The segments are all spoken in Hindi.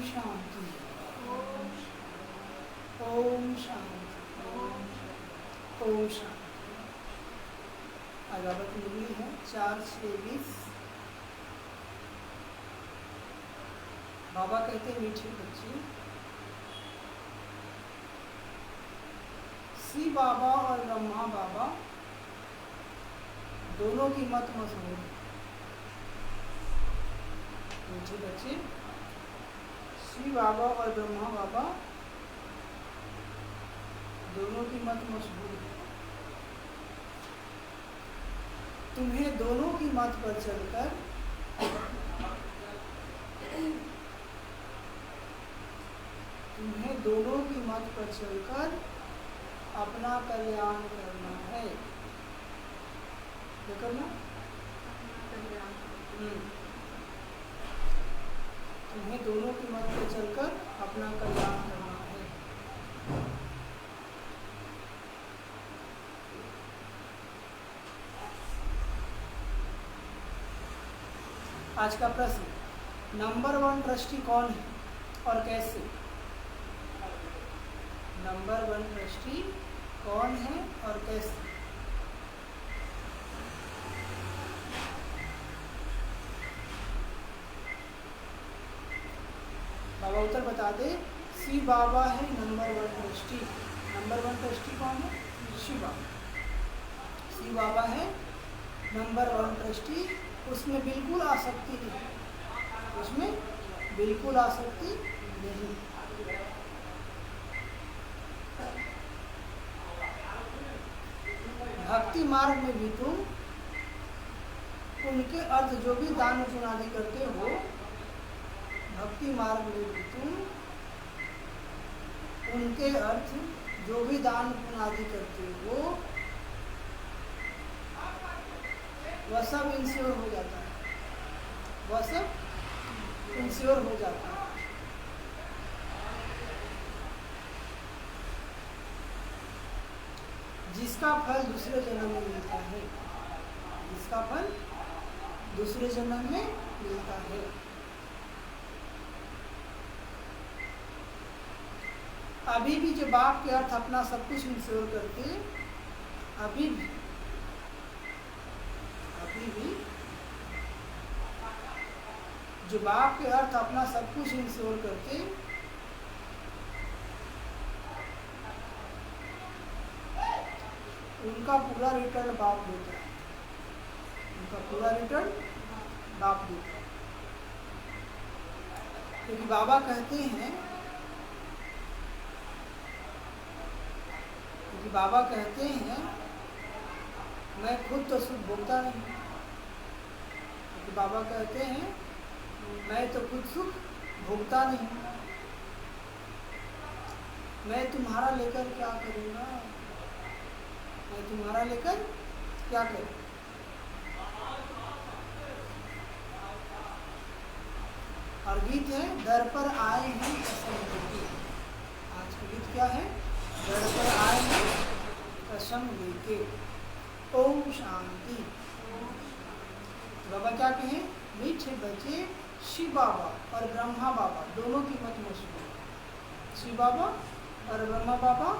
शांति। ओम शांति। ओम शांति। आज बाबा की मुरली है 4/6/20। बाबा कहते मीठे बच्चे, शिव बाबा और ब्रह्मा बाबा दोनों की मत मशहूर है। मीठे बच्चे, शिव बाबा और ब्रह्मा बाबा दोनों की मत मशहूर है। तुम्हें दोनों की मत पर चलकर अपना कल्याण करना है। क्या करना? तुम्हें दोनों की मत पर चलकर अपना कल्याण करना है। आज का प्रश्न, नंबर 1 ट्रस्टी कौन है और कैसे? नंबर 1 ट्रस्टी कौन है और कैसे? बाबा उत्तर बता दे। शिव बाबा है नंबर 1 ट्रस्टी। नंबर 1 ट्रस्टी कौन है? शिव बाबा। शिव बाबा है नंबर 1 ट्रस्टी। उसमें बिल्कुल आसक्ति नहीं। उसमें बिल्कुल आसक्ति नहीं। भक्ति मार्ग में भी तुम उनके अर्थ जो भी दान पुण्य आदि करते हो, भक्ति मार्ग में भी तुम उनके अर्थ जो भी दान पुण्य आदि करते हो, वह सब इंश्योर हो जाता है। वह सब इंश्योर हो जाता है। जिसका फल दूसरे जन्म में मिलता है। जिसका फल दूसरे जन्म में मिलता है। अभी भी जो बाप के अर्थ अपना सब कुछ इंश्योर करते, अभी भी जो बाप के अर्थ अपना सब कुछ इंश्योर करते, उनका पूरा रिटर्न बाप देता है। उनका पूरा रिटर्न बाप देता है। क्योंकि बाबा कहते हैं, मैं खुद तो सुख भोगता नहीं। क्योंकि बाबा कहते हैं, मैं तो खुद सुख भोगता नहीं। मैं तुम्हारा लेकर क्या करूँगा? मैं तुम्हारा लेकर क्या करूँ? और गीत है, दर पर आए हैं कसम लेके। आज का गीत क्या है? दर पर आए हैं कसम लेके। ओम शांति। बाबा क्या कहें? मीठे बच्चे, शिव बाबा और ब्रह्मा बाबा दोनों की मत मशहूर है। शिव बाबा और ब्रह्मा बाबा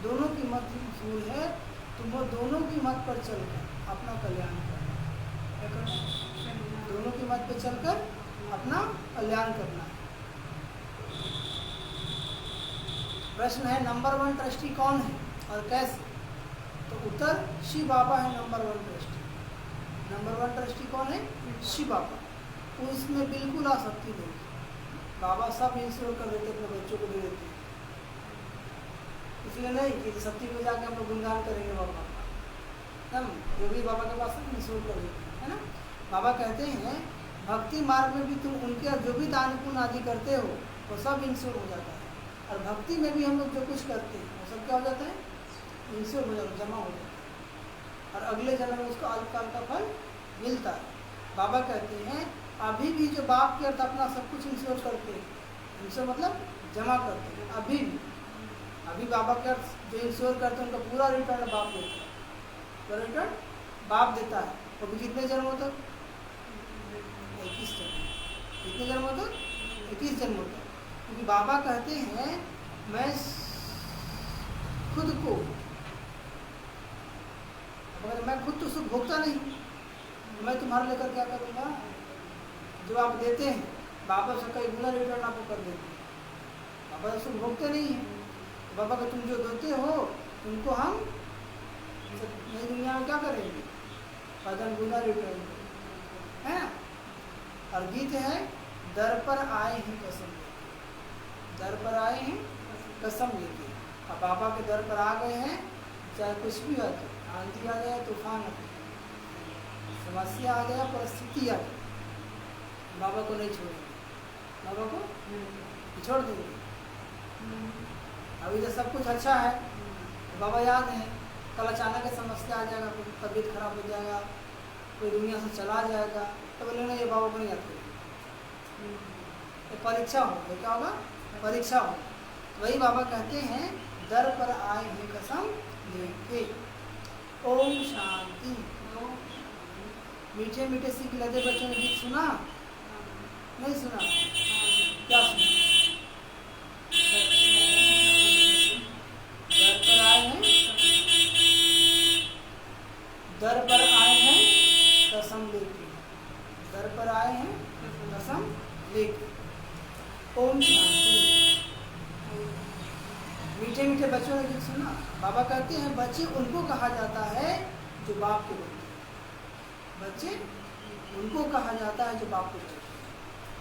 दोनों की मत मशहूर है। तुम वो दोनों की मत पर चलकर अपना कल्याण करना। दोनों की मत पर चलकर अपना कल्याण करना है। प्रश्न है, नंबर 1 ट्रस्टी कौन है और कैसे? तो उत्तर, शिव बाबा है नंबर 1 ट्रस्टी। नंबर 1 ट्रस्टी कौन है? शिव बाबा। तो इसमें बिल्कुल आसक्ति नहीं। बाबा सब इंश्योर कर देते, अपने बच्चों को दे देते हैं। इसलिए नहीं कि सत्य में जाकर हम लोग गुणगान करेंगे बाबा का, जो भी बाबा के पास इंश्योर कर देते हैं, है ना। बाबा कहते हैं, भक्ति मार्ग में भी तुम उनके जो भी दान पुण्य आदि करते हो, वो सब इंश्योर हो जाता है। और भक्ति में भी हम लोग जो कुछ करते हैं, वो सब क्या हो जाता है? इंश्योर हो जाता है, जमा हो जाता है। और अगले जन्म में उसको अल्पकाल का फल मिलता है। बाबा कहते हैं, अभी भी जो बाप के अर्थ अपना सब कुछ इंश्योर करते हैं, इंश्योर मतलब जमा करते हैं। अभी बाबा के अर्थ जो इंश्योर करते हैं, उनका पूरा रिटर्न बाप देता है। पूरा रिटर्न बाप देता है। वो भी कितने जन्मों तक? 21 जन्म। कितने जन्मों तक? 21 जन्मों तक। क्योंकि बाबा कहते हैं मैं खुद को, अगर मैं खुद तो सुख भोगता नहीं, मैं तुम्हारे लेकर क्या करूँगा? जो आप देते हैं बाबा से कई गुना रिटर्न आपको कर देते हैं। बाबा तो सुख भोगते नहीं हैं, तो बाबा को तुम जो देते हो तुमको हम नई दुनिया में क्या करेंगे? कदम गुना रिटर्न है ना। और गीत है दर पर आए हैं कसम लेके, दर पर आए हैं कसम लेके। अब बाबा के दर पर आ गए हैं, चाहे कुछ भी हो, आंधी आ गया, तूफान आ गया, समस्या आ गया, परिस्थिति आ गई, बाबा को नहीं छोड़ेंगे, बाबा को छोड़ देंगे। अभी तो सब कुछ अच्छा है, तो बाबा याद है, कल अचानक समस्या आ जाएगा, कोई तबीयत खराब हो जाएगा, कोई दुनिया से चला जाएगा, तो बोले नहीं ये बाबा को नहीं याद करेंगे। परीक्षा हो, तो क्या होगा? परीक्षा हो। वही बाबा कहते हैं दर पर आए हैं कसम लेके। ओम शांति। मीठे मीठे सीख लदे बच्चों ने गीत सुना? नहीं सुना? क्या सुना? दर पर आए हैं, दर पर आए हैं कसम लेके, दर पर आए हैं कसम लेके। ओम शांति। मीठे मीठे बच्चों ने गीत सुना? बाबा कहते हैं बच्चे उनको कहा जाता है जो बाप के बनते हैं। बच्चे उनको कहा जाता है जो बाप के बनते हैं।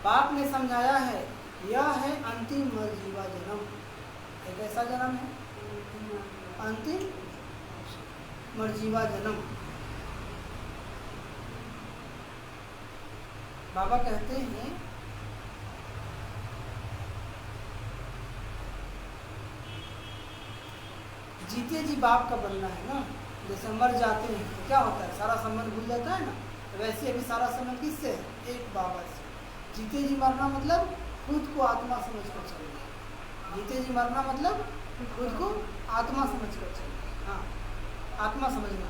बाप ने समझाया है यह है अंतिम मरजीवा जन्म। एक ऐसा जन्म है, अंतिम मरजीवा जन्म। बाबा कहते हैं जीते जी बाप का बनना है ना। जैसे मर जाते हैं तो क्या होता है? सारा संबंध भूल जाता है ना। तो वैसे अभी सारा संबंध किससे है? एक बाबा से। जीते जी मरना मतलब खुद को आत्मा समझ कर चलना। जीते जी मरना मतलब खुद को आत्मा समझ कर चलना। हाँ, आत्मा समझना।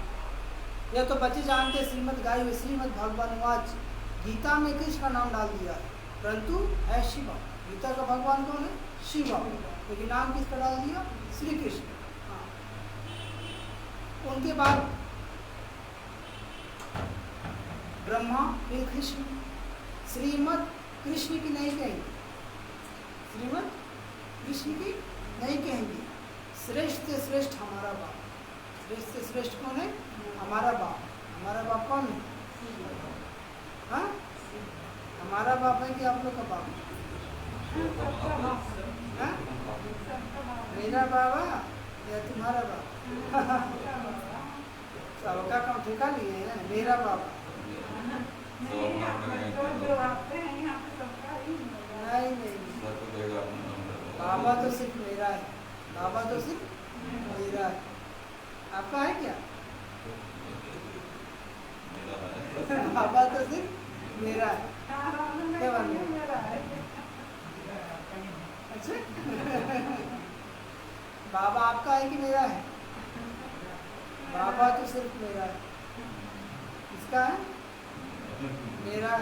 यह तो बच्चे जानते, श्रीमद् गाई हुई श्रीमद् भगवानुवाच, गीता में कृष्ण का नाम डाल दिया है, परंतु है शिवा। गीता का भगवान कौन है? शिवा। लेकिन नाम किसका डाल दिया? श्री कृष्ण। उनके बाद ब्रह्मा, फिर कृष्ण। श्रीमद् कृष्ण की नहीं कहेंगे, श्रीमद् कृष्ण की नहीं कहेंगे। श्रेष्ठ से श्रेष्ठ हमारा बाप। श्रेष्ठ से श्रेष्ठ कौन है? हमारा बाप। हमारा बाप कौन है? हाँ, हमारा बाप है कि आप लोग का बाप है? मेरा बाबा या तुम्हारा बाप? सबका काम ठेका लिए हैं। मेरा बाप नहीं नहीं, बाबा तो सिर्फ मेरा है। बाबा तो सिर्फ मेरा है। आपका है क्या? बाबा तो सिर्फ मेरा है। क्या बात है? अच्छा बाबा आपका है कि मेरा है? बाबा तो सिर्फ मेरा है। किसका है? मेरा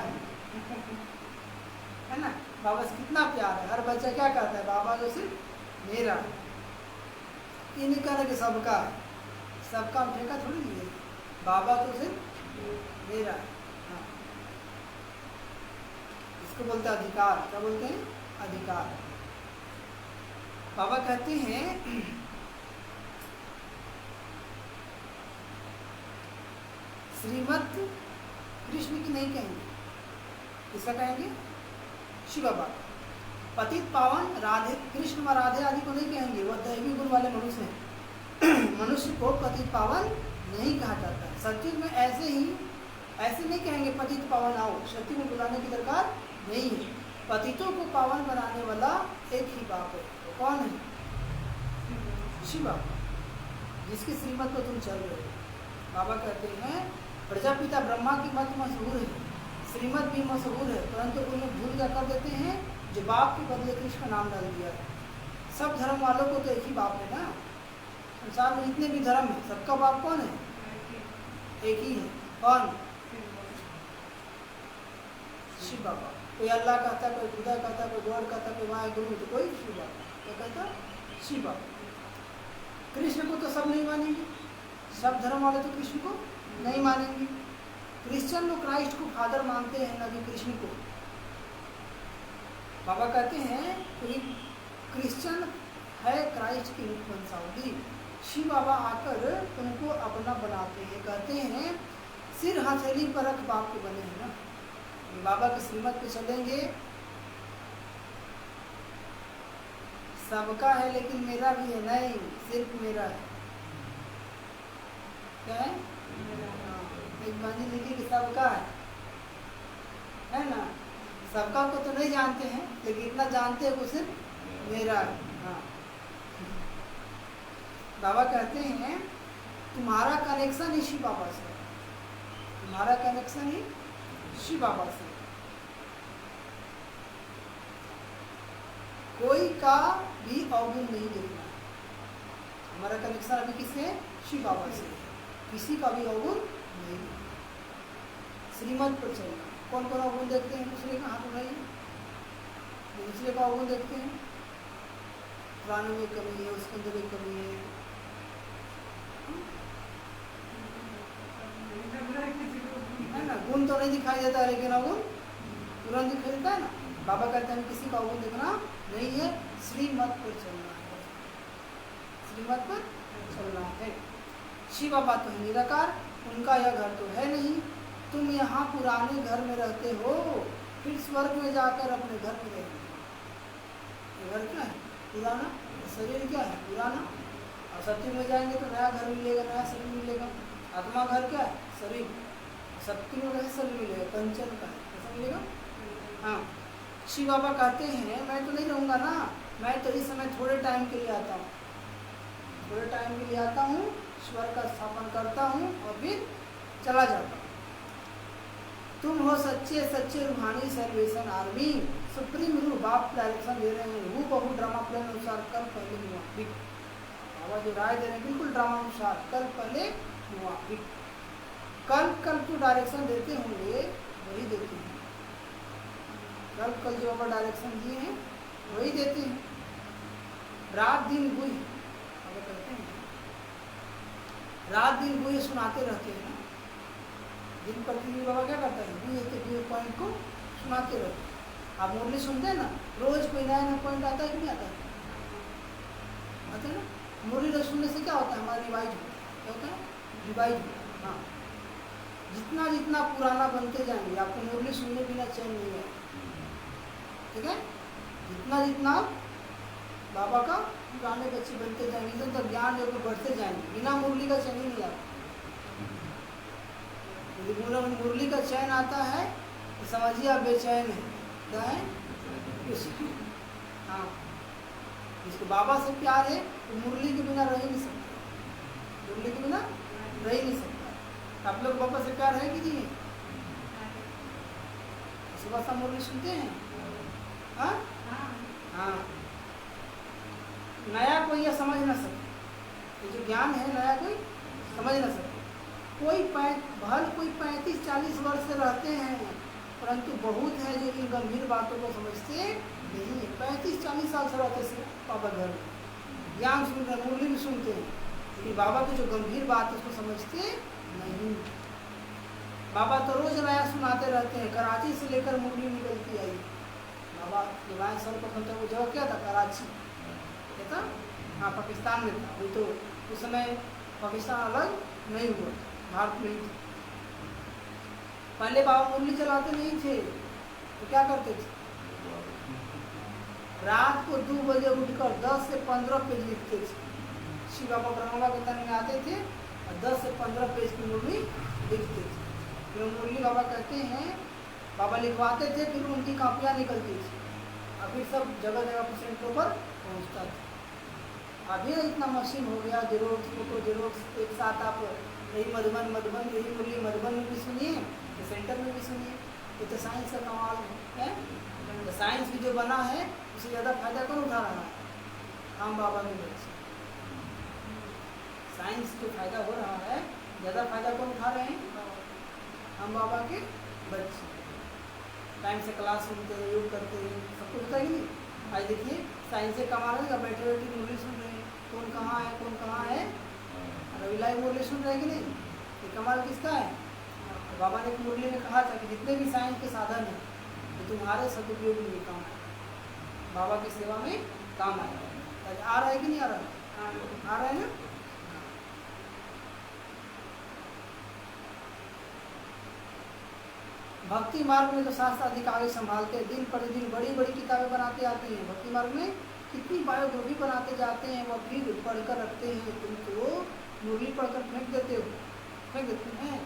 है ना। बाबा से कितना प्यार है। हर बच्चा क्या कहता है? बाबा तो सिर्फ मेरा है। ये नहीं कहना कि सबका है, सबका हम ठेका थोड़ी लिए। बाबा तो सिर्फ मेरा है। हाँ, इसको बोलते हैं अधिकार। क्या बोलते हैं? अधिकार। बाबा कहते हैं श्रीमद् कृष्ण की नहीं कहेंगे, किसका कहेंगे? शिव बाबा। पतित पावन राधे, कृष्ण व राधे आदि को नहीं कहेंगे, वह दैवी गुण वाले मनुष्य हैं। मनुष्य को पतित पावन नहीं कहा जाता है। सत्युग में ऐसे नहीं कहेंगे पतित पावन आओ। सत्युग में बुलाने की दरकार नहीं है। पतितों को पावन बनाने वाला एक ही बाप है। तो कौन है? शिव बाबा, जिसकी श्रीमत को तुम चल रहे हो। बाबा कहते हैं प्रजापिता ब्रह्मा की मत मशहूर है, श्रीमत भी मशहूर है, परंतु उन्हें भूल क्या कर देते हैं? जो बाप के बदले कृष्ण का नाम डाल दिया है। सब धर्म वालों को तो एक ही बाप है ना। संसार में जितने भी धर्म है सबका बाप कौन है? एक ही है। कौन? शिव बाबा। कोई अल्लाह कहता, कोई खुदा कहता, कोई गॉड कहता, कोई वाहेगुरु, तो कोई शिव बाबा। क्या कहता? शिव बाबा। कृष्ण को तो सब नहीं मानेंगे, सब धर्म वाले तो कृष्ण को नहीं मानेंगे। क्रिश्चियन लोग क्राइस्ट को फादर मानते हैं, न कि कृष्ण को। बाबा कहते हैं कि क्रिश्चियन है क्राइस्ट की वंशावली। शिव बाबा आकर उनको अपना बनाते हैं, कहते हैं सिर हथेली पर रख बाप के बने हैं ना। बाबा के श्रीमत पे चलेंगे, सबका है लेकिन मेरा भी है, नहीं सिर्फ मेरा है। क्या है? एक बानी लिखी कि सबका है ना। सबका को तो नहीं जानते हैं, लेकिन इतना जानते हैं वो सिर्फ मेरा है। हाँ, बाबा कहते हैं तुम्हारा कनेक्शन ही शिव बाबा से, तुम्हारा कनेक्शन ही शिव बाबा से। कोई का भी अवगुण नहीं देखना। हमारा कनेक्शन अभी किससे है? शिव बाबा से। किसी का भी अवगुण नहीं, श्रीमत पर चलना। कौन कौन अवगुण देखते हैं? दूसरे का हाथ उठाइए। दूसरे का अवगुण देखते हैं, प्राणों में कमी है, उसके अंदर एक कमी है, ना। गुण तो नहीं दिखाई देता, लेकिन अवगुण तुरंत दिखाई देता है ना। बाबा कहते हैं किसी का अवगुण देखना नहीं है, श्रीमत पर चलना है, श्रीमत पर चलना है। शिव बाबा तो है निराकार, उनका यह घर तो है नहीं। तुम यहाँ पुराने घर में रहते हो, फिर स्वर्ग में जाकर अपने घर में रहेंगे। ये घर क्या है? पुराना। शरीर क्या है? पुराना। और सत्य में जाएंगे तो नया घर मिलेगा, नया शरीर मिलेगा। आत्मा घर क्या है? शरीर। सत्य में कैसे शरीर मिलेगा? कंचन का है, कैसा मिलेगा? हाँ, शिव बाबा कहते हैं मैं तो नहीं रहूँगा ना, मैं तो इस समय थोड़े टाइम के लिए आता हूँ, थोड़े टाइम के लिए आता हूँ, स्वर्ग का स्थापन करता हूँ और फिर चला जाता हूँ। तुम हो सच्चे सच्चे रूहानी सर्वेशन आर्मी, सुप्रीम रूह बाप डायरेक्शन दे रहे हैं, हूँ बहु ड्रामा प्लान अनुसार कल पहले हुआ। बाबा जो राय दे रहे हैं बिल्कुल ड्रामा अनुसार, कल पहले हुआ। कल कल जो डायरेक्शन देते होंगे वही देते हैं, कल कल जो बाबा डायरेक्शन दिए हैं वही देते हैं। रात दिन गुई बाबा कहते हैं, रात दिन गुई सुनाते रहते हैं ना। दिन प्रतिदिन बाबा क्या करता है? गुई के पॉइंट को सुनाते रहते हैं। आप मुरली सुनते हैं ना, रोज कोई नया नया पॉइंट आता है कि नहीं आता है? आता है ना। मुरली रोज सुनने से क्या होता है? हमारा रिवाइज होता है। क्या होता है? रिवाइज होता है। हाँ, जितना जितना पुराना बनते जाएंगे आपको मुरली सुनने बिना चैन नहीं है, ठीक है। जितना जितना बाबा का पुराने बच्चे बनते जाएंगे तो ज्ञान जो बढ़ते जाएंगे, बिना मुरली का चैन ही नहीं आता। यदि मुरली का चैन आता है तो समझिए आप बेचैन है। क्या है? हाँ, जिसको बाबा से प्यार है तो मुरली के बिना रह ही नहीं सकता, मुरली के बिना रह ही नहीं सकता। आप लोग बाबा से प्यार है कि नहीं? सुबह शाम मुरली सुनते हैं? हाँ हाँ, नया कोई यह समझ ना सके, ये जो ज्ञान है नया कोई समझ ना सके। कोई भल कोई 35-40 वर्ष से रहते हैं, परंतु बहुत है जो इन गंभीर बातों को समझते नहीं है। 35-40 साल से रहते हैं बाबा घर में, ज्ञान सुन रहे, मुरली भी सुनते हैं, लेकिन बाबा की जो गंभीर बात है उसको समझते नहीं। बाबा तो रोज नया सुनाते रहते हैं। कराची से लेकर मुरली निकलती आई बाबा जब सर्वप्रथम था, वो जगह क्या था? कराची। क्या था? हाँ, पाकिस्तान में था। वही तो उस समय पाकिस्तान अलग नहीं हुआ, भारत में ही था। पहले बाबा मुरली चलाते नहीं थे तो क्या करते थे? रात को 2 बजे उठकर 10 से 15 पेज लिखते थे। शिव बाबा ब्रह्मा के तन में आते थे और 10 से 15 पेज की मुरली लिखते थे। फिर मुरली बाबा कहते हैं बाबा लिखवाते थे, फिर उनकी कापियाँ निकलती थी और फिर सब जगह जगह पर सेंटरों पर पहुँचता था। अभी इतना मशीन हो गया, जेरोक्स फोटो जेरोक्स एक साथ आप यही मधुबन यही मुरली मधुबन में भी सुनिए तो सेंटर में भी सुनिए। ये तो साइंस का कमाल है। तो साइंस भी जो बना है उससे ज़्यादा फायदा कौन उठा रहा है? हम बाबा के बच्चे। साइंस जो फायदा हो रहा है ज़्यादा फायदा कौन उठा रहे हैं? हम बाबा के बच्चे। टाइम से क्लास सुनते हैं, योग करते हैं, सब कुछ होता है कि नहीं। आज देखिए साइंस से कमा रहे हैं, बैठे बैठे मुरली सुन रहे हैं, कौन कहाँ है कौन कहाँ है, रवि लाइव मुरली सुन रहे हैं कि नहीं, ये कमाल किसका है। तो बाबा ने एक मुरली में कहा था कि जितने भी साइंस के साधन हैं ये तुम्हारे सदुपयोग में काम आए, बाबा की सेवा में काम आए। आ रहा है कि नहीं आ रहा है, आ रहा है ना। भक्ति मार्ग में तो शास्त्र अधिक आगे संभालते हैं, दिन प्रतिदिन बड़ी बड़ी किताबें बनाते आते हैं। भक्ति मार्ग में कितनी बायोग्राफी बनाते जाते हैं, वह फिर पढ़कर रखते हैं। तुम तो मुरली पढ़कर फेंक देते हो, फेंक देते हैं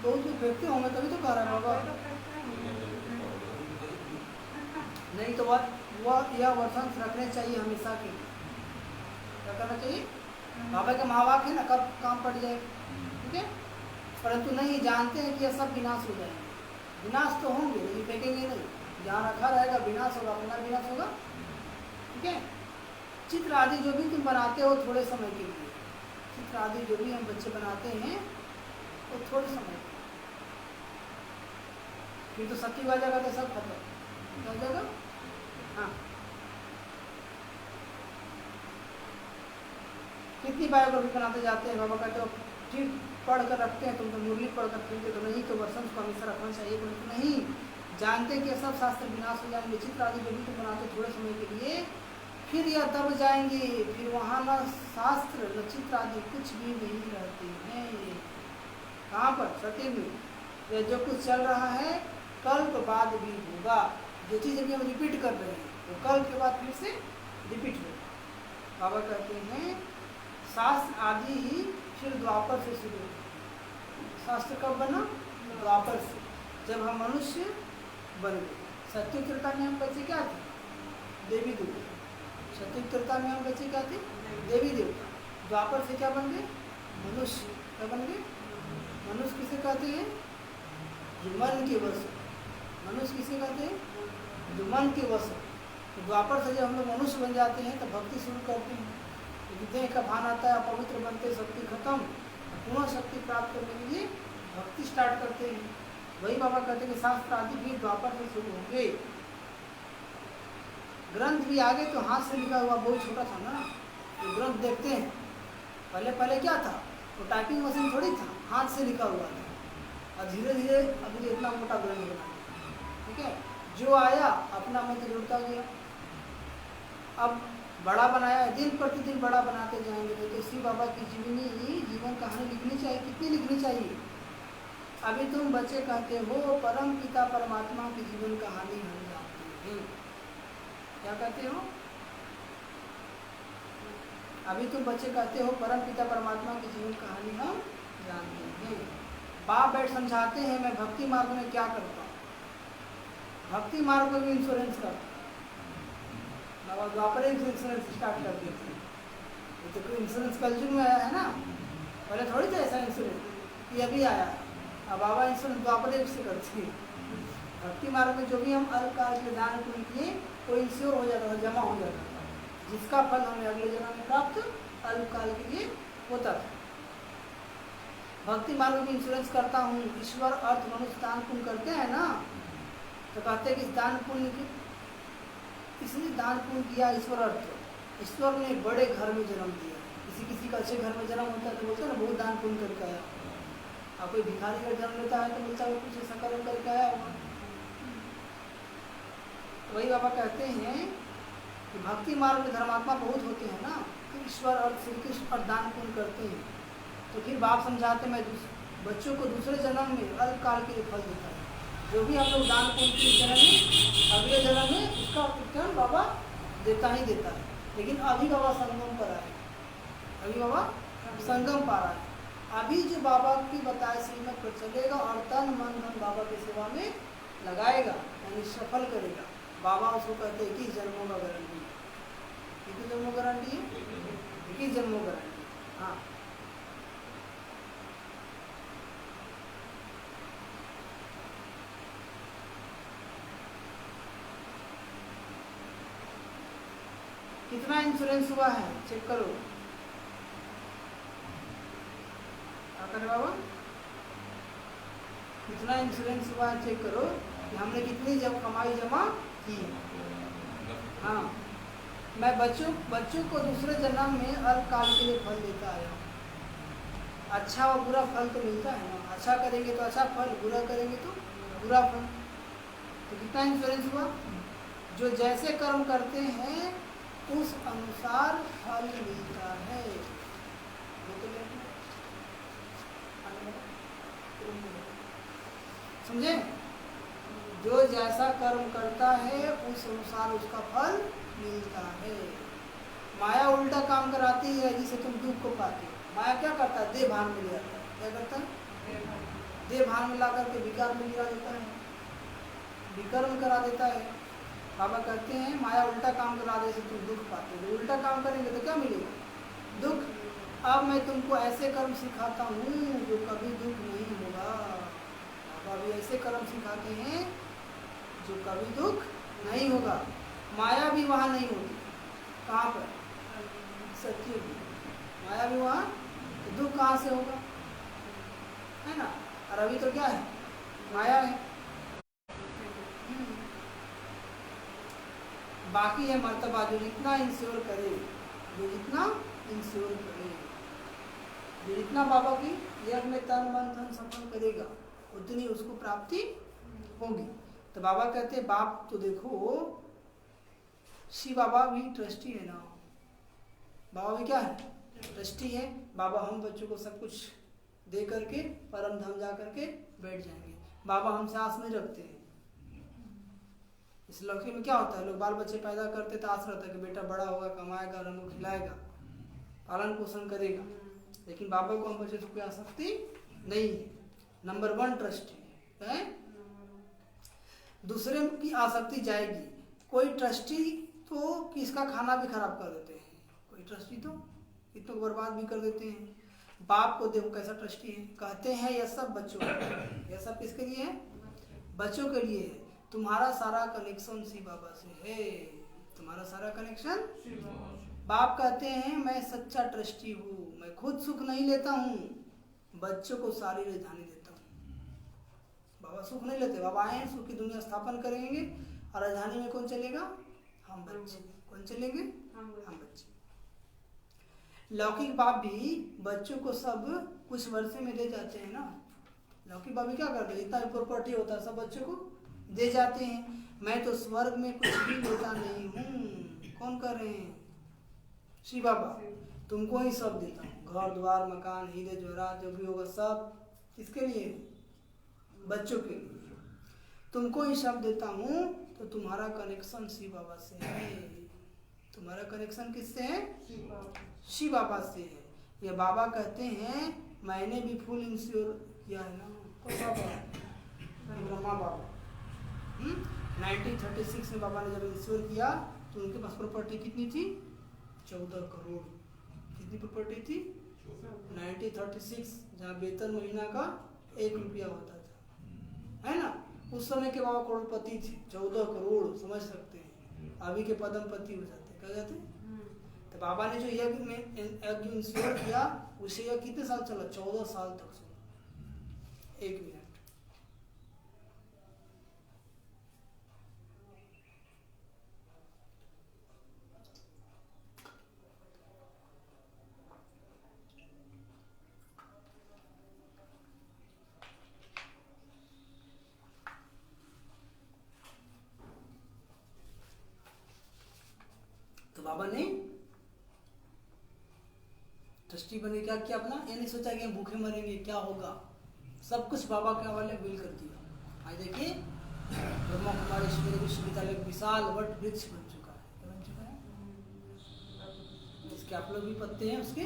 बहुत लोग फेंकते होंगे, तभी तो कह रहा है बाबा। नहीं तो वह यह वर्षन रखने चाहिए हमेशा के। क्या करना चाहिए, बाबा के माँ बाप है ना, कब काम पड़ जाए, ठीक है। परंतु नहीं जानते हैं कि यह सब विनाश हो जाएंगे। विनाश तो होंगे लेकिन फेंकेंगे नहीं, जहाँ रखा रहेगा विनाश होगा, अपना विनाश होगा, ठीक है। चित्र आदि जो भी तुम बनाते हो थोड़े समय के लिए, चित्र आदि जो भी हम बच्चे बनाते हैं वो थोड़े समय के लिए, फिर तो सत्य आ जाएगा तो सब खत्म क्या हो जाएगा। हाँ, कितनी बायोग्राफी बनाते जाते हैं, बाबा कहते हो ठीक पढ़ कर रखते हैं, तुम तो मुरली पढ़ कर फेंकते तो नहीं, तो वर्षन को हमेशा रखना चाहिए, परंतु नहीं जानते कि सब शास्त्र विनाश हो जाएंगे। चित्र आदि जो भी तुम बनाते थोड़े समय के लिए, फिर यह दब जाएंगे, फिर वहाँ न शास्त्र न चित्र आदि कुछ भी नहीं रहते हैं। कहाँ पर, सत्य में। जो कुछ चल रहा है कल्प बाद भी होगा, जो चीज़ अभी हम रिपीट कर रहे हैं वो तो कल्प के बाद फिर से रिपीट होगा। बाबा कहते हैं शास्त्र आदि ही फिर द्वापर से शुरू हुआ। शास्त्र कब बना, द्वापर से, जब हम मनुष्य बन गए। सत्युग त्रेता में हम बच्चे क्या थे, देवी देवता। सत्युग त्रेता में हम बच्चे क्या थे, देवी देवता। द्वापर से क्या बन गए, मनुष्य। क्या बन गए, मनुष्य किसे कहते हैं, जो मन के वश। मनुष्य किसे कहते हैं, जो मन के वश। तो द्वापर से जब हम लोग मनुष्य बन जाते हैं तो भक्ति शुरू करते हैं, तो देह का भान आता है, पवित्र बनते, शक्ति खत्म, पुनः शक्ति प्राप्त करने के लिए भक्ति स्टार्ट करते हैं। वही बाबा कहते हैं कि शास्त्र आदि भी द्वापर से शुरू होंगे। ग्रंथ भी आगे तो हाथ से लिखा हुआ बहुत छोटा था ना, तो ग्रंथ देखते हैं पहले पहले क्या था, तो टाइपिंग मशीन थोड़ी था, हाथ से लिखा हुआ था, और धीरे धीरे अभी इतना मोटा ग्रंथ बना, ठीक है। जो आया अपना में तो जुड़ता गया, अब बड़ा बनाया, दिन प्रतिदिन बड़ा बनाते जाएंगे। तो श्री बाबा की जीवन कहानी लिखनी चाहिए, कितनी लिखनी चाहिए। अभी तुम बच्चे कहते हो परम पिता परमात्मा की जीवन कहानी हम जानते हैं। क्या कहते हो, अभी तुम बच्चे कहते हो परम पिता परमात्मा की जीवन कहानी हम जानते हैं। बाप बैठ समझाते हैं मैं भक्ति मार्ग में क्या करता हूँ। भक्ति मार्ग में भी इंश्योरेंस करता हूँ, बाबा द्वापर इंश्योरेंस स्टार्ट कर दिए थे। तो कोई इंश्योरेंस कलयुग में आया है ना, पहले थोड़ी था ऐसा इंश्योरेंस, ये अभी आया। अब बाबा इंश्योरेंस द्वापर से करती है। भक्ति मार्ग में जो भी हम अल्पकाल के दान पुण्य किए वो इंश्योर हो जाता था, जमा हो जाता था, जिसका फल हमें अगले जन्म में प्राप्त अल्पकाल के लिए होता था। भक्ति मार्ग में इंश्योरेंस करता हूँ। ईश्वर अर्थ मनुष्य दान पुण्य करते हैं ना, तो कहते हैं कि इस दान पुण्य की, इसलिए दान पुण्य किया ईश्वर अर्थ। ईश्वर ने बड़े घर में जन्म दिया, किसी का अच्छे घर में जन्म होता है तो बोलते हैं ना बहुत दान पुण्य करके आया। अब कोई भिखारी का जन्म लेता है तो बोलता है कुछ ऐसा कर्म करके आया होगा। वही बाबा कहते हैं कि भक्ति मार्ग में धर्मात्मा बहुत होते हैं ना, तो ईश्वर और श्री कृष्ण और दान पुण्य करते हैं। तो फिर बाप समझाते मैं बच्चों को दूसरे जन्म में अल्पकाल के लिए फल देता है। जो भी हम लोग दान पुण्य के जन्म में अगले जन्म में उसका रिटर्न बाबा देता ही देता है। लेकिन अभी बाबा संगम पर आए, अभी बाबा संगम पा रहा है। अभी जो बाबा की बताए श्रीमत पर चलेगा और तन मन धन बाबा की सेवा में लगाएगा, यानी सफल करेगा। बाबा उसको कहते हैं 21 जन्मों का गारंटी है। कितने जन्मों गारंटी है, 21 जन्मों गारंटी। हाँ, कितना इंश्योरेंस हुआ है चेक करो। क्या करे बाबा, कितना इंश्योरेंस हुआ है चेक करो। कि हमने कितनी जब कमाई जमा की। हाँ, मैं बच्चों को दूसरे जन्म में अल्पकाल के लिए फल देता आया हूँ। अच्छा और बुरा फल तो मिलता है ना, अच्छा करेंगे तो अच्छा फल, बुरा करेंगे तो बुरा फल। तो कितना इंश्योरेंस हुआ? जो जैसे कर्म करते हैं उस अनुसार फल मिलता है। समझे? जो जैसा कर्म करता है उस अनुसार उसका फल मिलता है। माया उल्टा काम कराती है, जिसे तुम दुख को पाते हो। माया क्या करता है? देह भान में ले आता है। क्या करता है? देह भान में ला करके विकार में गिरा देता है, विकर्म करा देता है। बाबा कहते हैं माया उल्टा काम करा दे, तुम दुख पाते हो। उल्टा काम करेंगे तो क्या मिलेगा? दुख। अब मैं तुमको ऐसे कर्म सिखाता हूँ जो कभी दुख नहीं होगा। बाबा भी ऐसे कर्म सिखाते हैं जो कभी दुख नहीं होगा। माया भी वहाँ नहीं होती। कहाँ पर? सत्य भी। माया भी वहाँ, तो दुख कहाँ से होगा? है ना? और अभी तो क्या है? माया है। बाकी है मर्तबा, जो जितना इंश्योर करे, जो जितना इंश्योर करे, जो जितना बाबा की यज्ञ में तन मन धन सफल करेगा उतनी उसको प्राप्ति होगी। तो बाबा कहते हैं बाप तो देखो, शिव बाबा भी ट्रस्टी है ना। बाबा भी क्या है? ट्रस्टी है। बाबा हम बच्चों को सब कुछ दे करके परम धाम जा करके बैठ जाएंगे। बाबा हमसे आस नहीं रखते हैं। इस लौकी में क्या होता है, लोग बाल बच्चे पैदा करते तो आस रहता है कि बेटा बड़ा होगा, कमाएगा, हमको खिलाएगा, पालन पोषण करेगा। लेकिन बाबा को हम बच्चे से कोई आसक्ति नहीं है। नंबर 1 ट्रस्टी है। दूसरे की आसक्ति जाएगी। कोई ट्रस्टी तो किसका खाना भी खराब कर देते हैं, कोई ट्रस्टी तो इतना बर्बाद भी कर देते हैं। बाप को देखो कैसा ट्रस्टी है। कहते हैं यह सब बच्चों के लिए, यह सब किसके लिए है? बच्चों के लिए है। तुम्हारा सारा कनेक्शन शिव बाबा से है। तुम्हारा सारा कनेक्शन बाप कहते हैं मैं सच्चा ट्रस्टी हूँ, मैं खुद सुख नहीं लेता हूँ, बच्चों को सारी राजधानी देता हूँ। बाबा सुख नहीं लेते। बाबा आए हैं, सुख की दुनिया स्थापन करेंगे और राजधानी में कौन चलेगा? हम बच्चे। कौन चलेंगे? हम बच्चे। लौकिक बाप भी बच्चों को सब कुछ वर्षे में दे जाते हैं ना। लौकिक बाप भी क्या करते हैं? इतना प्रॉपर्टी होता है सब बच्चों को दे जाते हैं। मैं तो स्वर्ग में कुछ भी लेता नहीं हूँ। कौन कर रहे हैं? शिव बाबा। तुमको ही सब देता हूँ, घर द्वार मकान हीरे जवाहरात जो भी होगा सब किसके लिए? बच्चों के लिए। तुमको ही सब देता हूँ। तो तुम्हारा कनेक्शन शिव बाबा से है। तुम्हारा कनेक्शन किससे है? शिव बाबा से है। ये बाबा कहते हैं मैंने भी फुल इंश्योर किया है ना। ब्रह्मा बाबा 1936 में बाबा ने जब इंश्योर किया तो उनके पास प्रॉपर्टी कितनी थी? 14 करोड़। कितनी प्रॉपर्टी थी? 1936, जहाँ वेतन महीना का 1 रुपया होता था, है ना। उस समय के बाबा करोड़पति थे। 14 करोड़ समझ सकते हैं। अभी के पद्मपति हो जाते, क्या जाते। तो बाबा ने जो यज्ञ में इंश्योर किया उसे यज्ञ कितने साल चला? 14 साल तक चला। 1 मिनट। बाबा ने ट्रस्टी बने क्या किया अपना? ये नहीं सोचा कि हम भूखे मरेंगे, क्या होगा। सब कुछ बाबा के हवाले विल कर दिया। आज देखिए ब्रह्मा कुमारी विश्वविद्यालय विशाल वट वृक्ष बन चुका है। बन चुका है। इसके आप लोग भी पत्ते हैं उसके।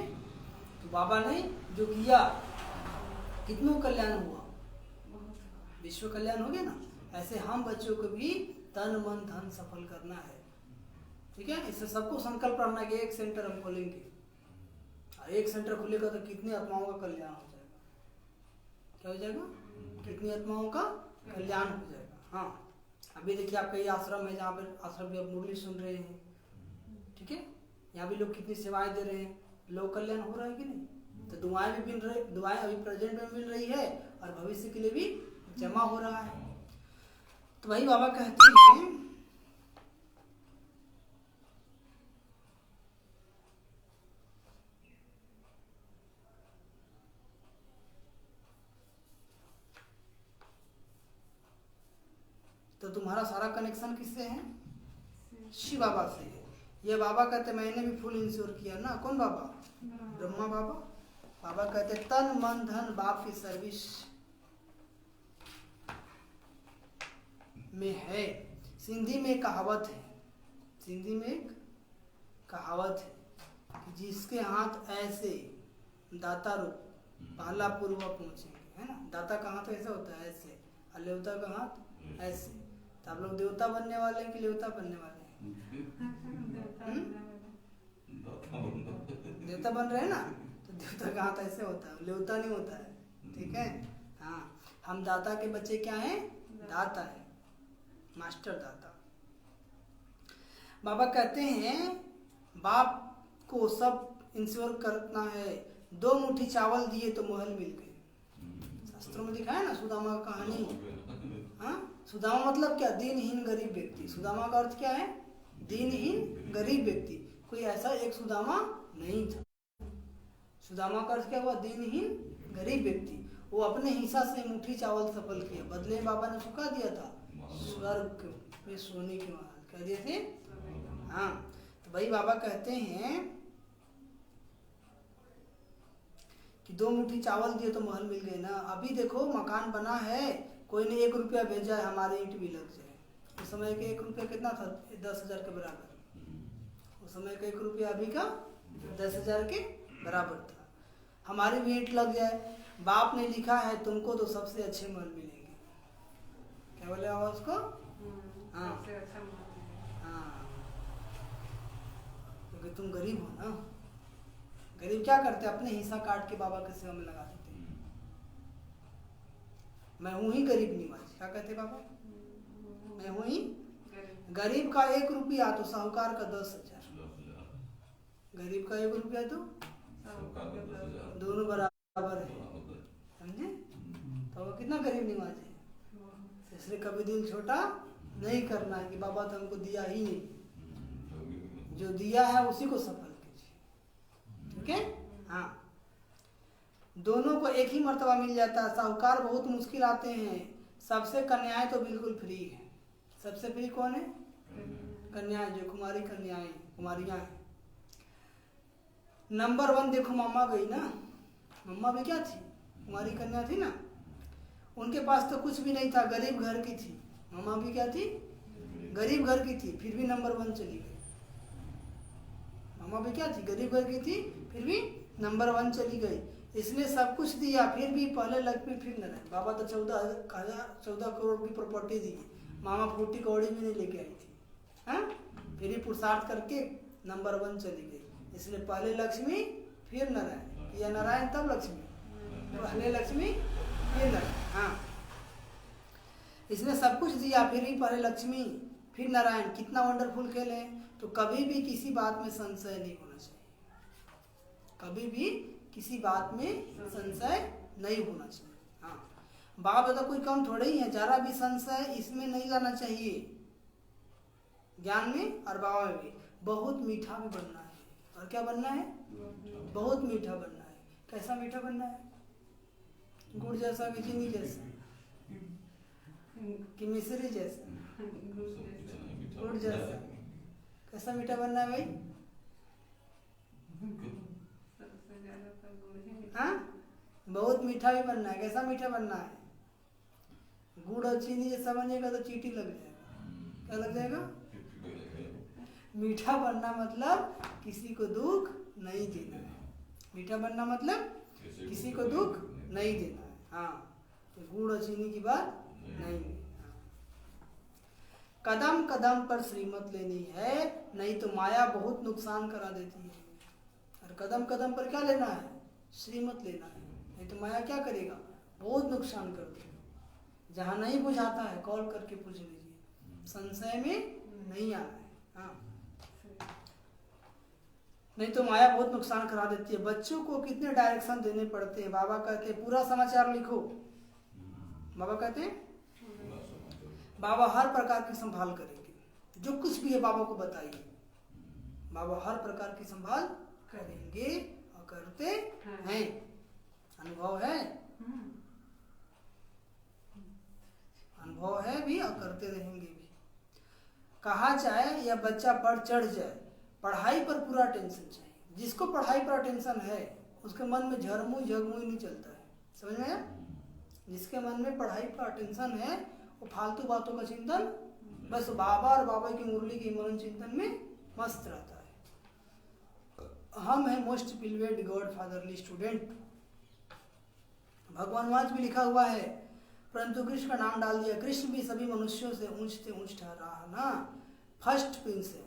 तो बाबा ने जो किया कितनों कल्याण हुआ, विश्व कल्याण हो गया ना। ऐसे हम बच्चों को भी तन मन धन सफल करना है। ठीक है। इससे सबको संकल्प करना कि एक सेंटर हम खोलेंगे, और एक सेंटर खुलेगा तो कितनी आत्माओं का कल्याण हो जाएगा। क्या हो जाएगा? कितनी आत्माओं का कल्याण हो जाएगा। हाँ, अभी देखिए आपका ये आश्रम है, जहाँ पर आश्रम में आप मुरली सुन रहे हैं। ठीक है। यहाँ भी लोग कितनी सेवाएं दे रहे हैं, लोग कल्याण हो रहा है कि नहीं। तो दुआएं भी मिल रही, दुआएं अभी प्रेजेंट में मिल रही है और भविष्य के लिए भी जमा हो रहा है। तो वही बाबा कहते हैं तो तुम्हारा सारा कनेक्शन किससे है? शिव बाबा से है। ये बाबा कहते मैंने भी फुल इंश्योर किया ना। कौन बाबा? ब्रह्मा बाबा। बाबा कहते तन मन धन बाप की सर्विस में है। सिंधी में एक कहावत है, सिंधी में एक कहावत है कि जिसके हाथ ऐसे दाता रूप पहला पूर्व पहुंचेंगे, है ना। दाता का हाथ ऐसा होता है ऐसे, और लेवता का हाथ ऐसे। तो आप लोग देवता बनने वाले हैं कि लेवता बनने वाले हैं? देवता बन रहे हैं ना। तो देवता का हाथ ऐसे होता है, लेवता नहीं होता है, ठीक है। हाँ, हम दाता के बच्चे क्या हैं? दाता है, मास्टर दाता। बाबा कहते हैं बाप को सब इंश्योर करना है। 2 मुट्ठी चावल दिए तो महल मिल गए। शास्त्रों में दिखा है ना सुदामा का कहानी। हाँ, सुदामा मतलब क्या? दीनहीन गरीब व्यक्ति। सुदामा का अर्थ क्या है? दीनहीन गरीब व्यक्ति। कोई ऐसा एक सुदामा नहीं था। सुदामा का अर्थ क्या हुआ? दीनहीन गरीब व्यक्ति। वो अपने हिस्सा से मुट्ठी चावल सफल किया, बदले में बाबा ने सुखा दिया था स्वर्ग में सोने के महल। कह दिए थे। हाँ, तो भाई बाबा कहते हैं कि 2 मुट्ठी चावल दिए तो महल मिल गए ना। अभी देखो मकान बना है, कोई ने 1 रुपया भेजा है, हमारे ईंट भी लग जाए। उस समय के 1 रुपया कितना था? 10,000 के बराबर। उस समय का 1 रुपया अभी का 10,000 के बराबर था। हमारी भी ईंट लग जाए। बाप ने लिखा है तुमको तो सबसे अच्छे महल मिलेंगे। क्या बोले बाबा उसको? हाँ, हाँ, क्योंकि तुम गरीब हो ना। गरीब क्या करते? अपने हिस्सा काट के बाबा के सेवा में लगा देते। मैं हूं ही गरीब निवाज। क्या कहते बाबा? मैं हूं ही गरीब का 1 रुपया तो साहूकार का 10,000। गरीब का 1 रुपया तो दोनों बराबर है, समझे। तो वो कितना गरीब निवाज है। इसलिए कभी दिल छोटा नहीं करना है कि बाबा तो हमको दिया ही नहीं। जो दिया है उसी को सफल कीजिए, ठीक है। हाँ, दोनों को एक ही मर्तबा मिल जाता है। साहूकार बहुत मुश्किल आते हैं। सबसे कन्याएं तो बिल्कुल फ्री है। सबसे फ्री कौन है? कन्याएं, जो कुमारी कन्याएं, कुमारियां हैं। नंबर 1 देखो मम्मा गई ना। मम्मा भी क्या थी? कुमारी कन्या थी ना। उनके पास तो कुछ भी नहीं था, गरीब घर की थी। मम्मा भी क्या थी? गरीब घर की थी, फिर भी नंबर 1 चली गई। मम्मा भी क्या थी? गरीब घर की थी, फिर भी नंबर 1 चली गई। इसने सब कुछ दिया, फिर भी पहले लक्ष्मी फिर नारायण। बाबा तो 14 करोड़ की प्रॉपर्टी दी, मामा फूटी कौड़ी भी नहीं लेके आई थी। हाँ, फिर भी पुरुषार्थ करके नंबर 1 चली गई। इसलिए पहले लक्ष्मी फिर नारायण, या नारायण तब लक्ष्मी, पहले लक्ष्मी फिर नारायण। हाँ, इसने सब कुछ दिया, फिर भी पहले लक्ष्मी फिर नारायण। कितना वंडरफुल खेल है। तो कभी भी किसी बात में संशय नहीं होना चाहिए। कभी भी किसी बात में संशय नहीं होना चाहिए। हाँ, बाप दादा कोई कम थोड़े ही है। जरा भी संशय इसमें नहीं लाना चाहिए। ज्ञान में और बाबा में भी। बहुत मीठा भी बनना है। और क्या बनना है? बहुत मीठा बनना है। कैसा मीठा बनना है? गुड़ जैसा कि चीनी जैसा कि मिश्री जैसा? गुड़ जैसा। कैसा मीठा बनना है भाई? हाँ, बहुत मीठा भी बनना है। कैसा मीठा बनना है? गुड़ और चीनी जैसा बनेगा तो चीटी लग जाएगा। क्या लग जाएगा? मीठा बनना मतलब किसी को दुख नहीं देना है। मीठा बनना मतलब किसी को दुख नहीं देना है। हाँ, तो गुड़ और चीनी की बात नहीं है। कदम कदम पर श्रीमत लेनी है, नहीं तो माया बहुत नुकसान करा देती है। और कदम कदम पर क्या लेना है? श्रीमत लेना है, नहीं तो माया क्या करेगा? बहुत नुकसान कर देगा। जहाँ नहीं बुझाता है कॉल करके पूछ लीजिए, संशय में नहीं आना है। हाँ, नहीं तो माया बहुत नुकसान करा देती है। बच्चों को कितने डायरेक्शन देने पड़ते हैं। बाबा कहते हैं पूरा समाचार लिखो। बाबा कहते हैं बाबा हर प्रकार की संभाल करेंगे, जो कुछ भी है बाबा को बताइए, बाबा हर प्रकार की संभाल करेंगे और करते हैं। अनुभव है, अनुभव है भी और करते रहेंगे भी। कहा जाए या बच्चा बढ़ चढ़ जाए, पढ़ाई पर पूरा टेंशन चाहिए। जिसको पढ़ाई पर टेंशन है उसके मन में झरमुई झगमुई नहीं चलता है, समझ में आया? जिसके मन में पढ़ाई पर टेंशन है वो फालतू बातों का चिंतन, बस बाबा और बाबा की मुरली के मनन चिंतन में मस्त रहता है। हम हैं मोस्ट पिलवेड गॉड फादरली स्टूडेंट। भगवान वाच भी लिखा हुआ है, परंतु कृष्ण का नाम डाल दिया। कृष्ण भी सभी मनुष्यों से ऊंचते ऊंच ठहरा ना, फर्स्ट प्रिंस है।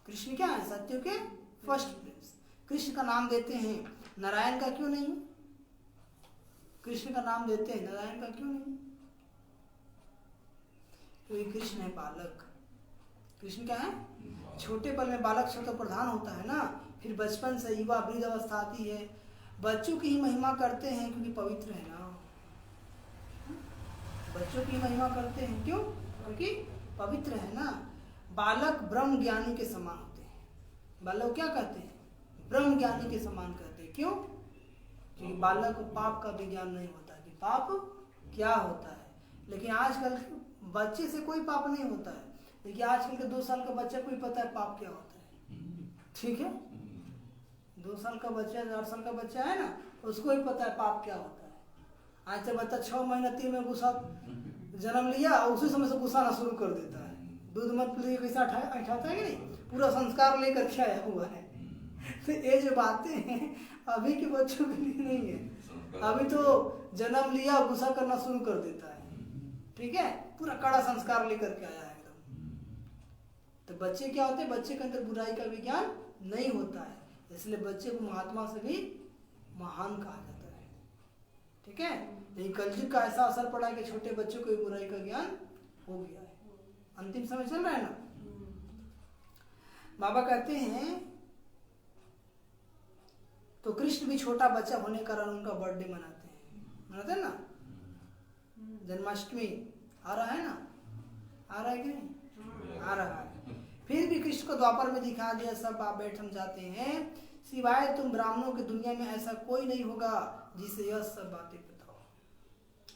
कृष्ण क्या है? सत्य के फर्स्ट प्रिंस। कृष्ण का नाम देते हैं, नारायण का क्यों नहीं? कृष्ण का नाम देते हैं, नारायण का क्यों नहीं? क्योंकि कृष्ण है बालक। कृष्ण क्या है? छोटे पल में बालक शब्द तो प्रधान होता है ना, फिर बचपन से युवा वृद्ध अवस्था आती है। बच्चों की ही महिमा करते हैं क्योंकि पवित्र है ना, बच्चों की महिमा करते हैं क्यों? क्योंकि पवित्र है ना। बालक ब्रह्म ज्ञानी के समान होते हैं। बालक क्या कहते हैं? ब्रह्म ज्ञानी के समान कहते हैं। क्यों? क्योंकि बालक को पाप का भी ज्ञान नहीं होता कि पाप क्या होता है। लेकिन आजकल बच्चे से कोई पाप नहीं होता है, लेकिन आजकल के 2 साल का बच्चा को ही पता है पाप क्या होता है। ठीक है, 2 साल का बच्चा, 4 साल का बच्चा है ना, उसको ही पता है पाप क्या होता है। आज से बच्चा 6 महीना 3 में गुस्सा जन्म लिया, उसी समय से गुस्साना शुरू कर देता है। दूध मत पिए कैसा अठाता है कि नहीं, पूरा संस्कार लेकर के आया हुआ है। तो ये जो बातें हैं अभी के बच्चों के लिए नहीं है। अभी तो जन्म लिया गुस्सा करना शुरू कर देता है। ठीक है, पूरा कड़ा संस्कार लेकर के आया है एकदम। तो बच्चे क्या होते हैं? बच्चे के अंदर बुराई का भी ज्ञान नहीं होता है, इसलिए बच्चे को महात्मा से भी महान कहा जाता है। ठीक है, लेकिन कलयुग का ऐसा असर पड़ा है कि छोटे बच्चों को भी बुराई का ज्ञान हो गया है। अंतिम समय चल रहा है ना। बाबा कहते हैं तो कृष्ण भी छोटा बच्चा होने के कारण उनका बर्थडे मनाते हैं ना। जन्माष्टमी आ रहा है ना, आ रहा है कि नहीं? आ रहा है। फिर भी कृष्ण को द्वापर में दिखा दिया, सब आप बैठ हम जाते हैं। सिवाय तुम ब्राह्मणों की दुनिया में ऐसा कोई नहीं होगा जिसे यह सब बातें पता हो।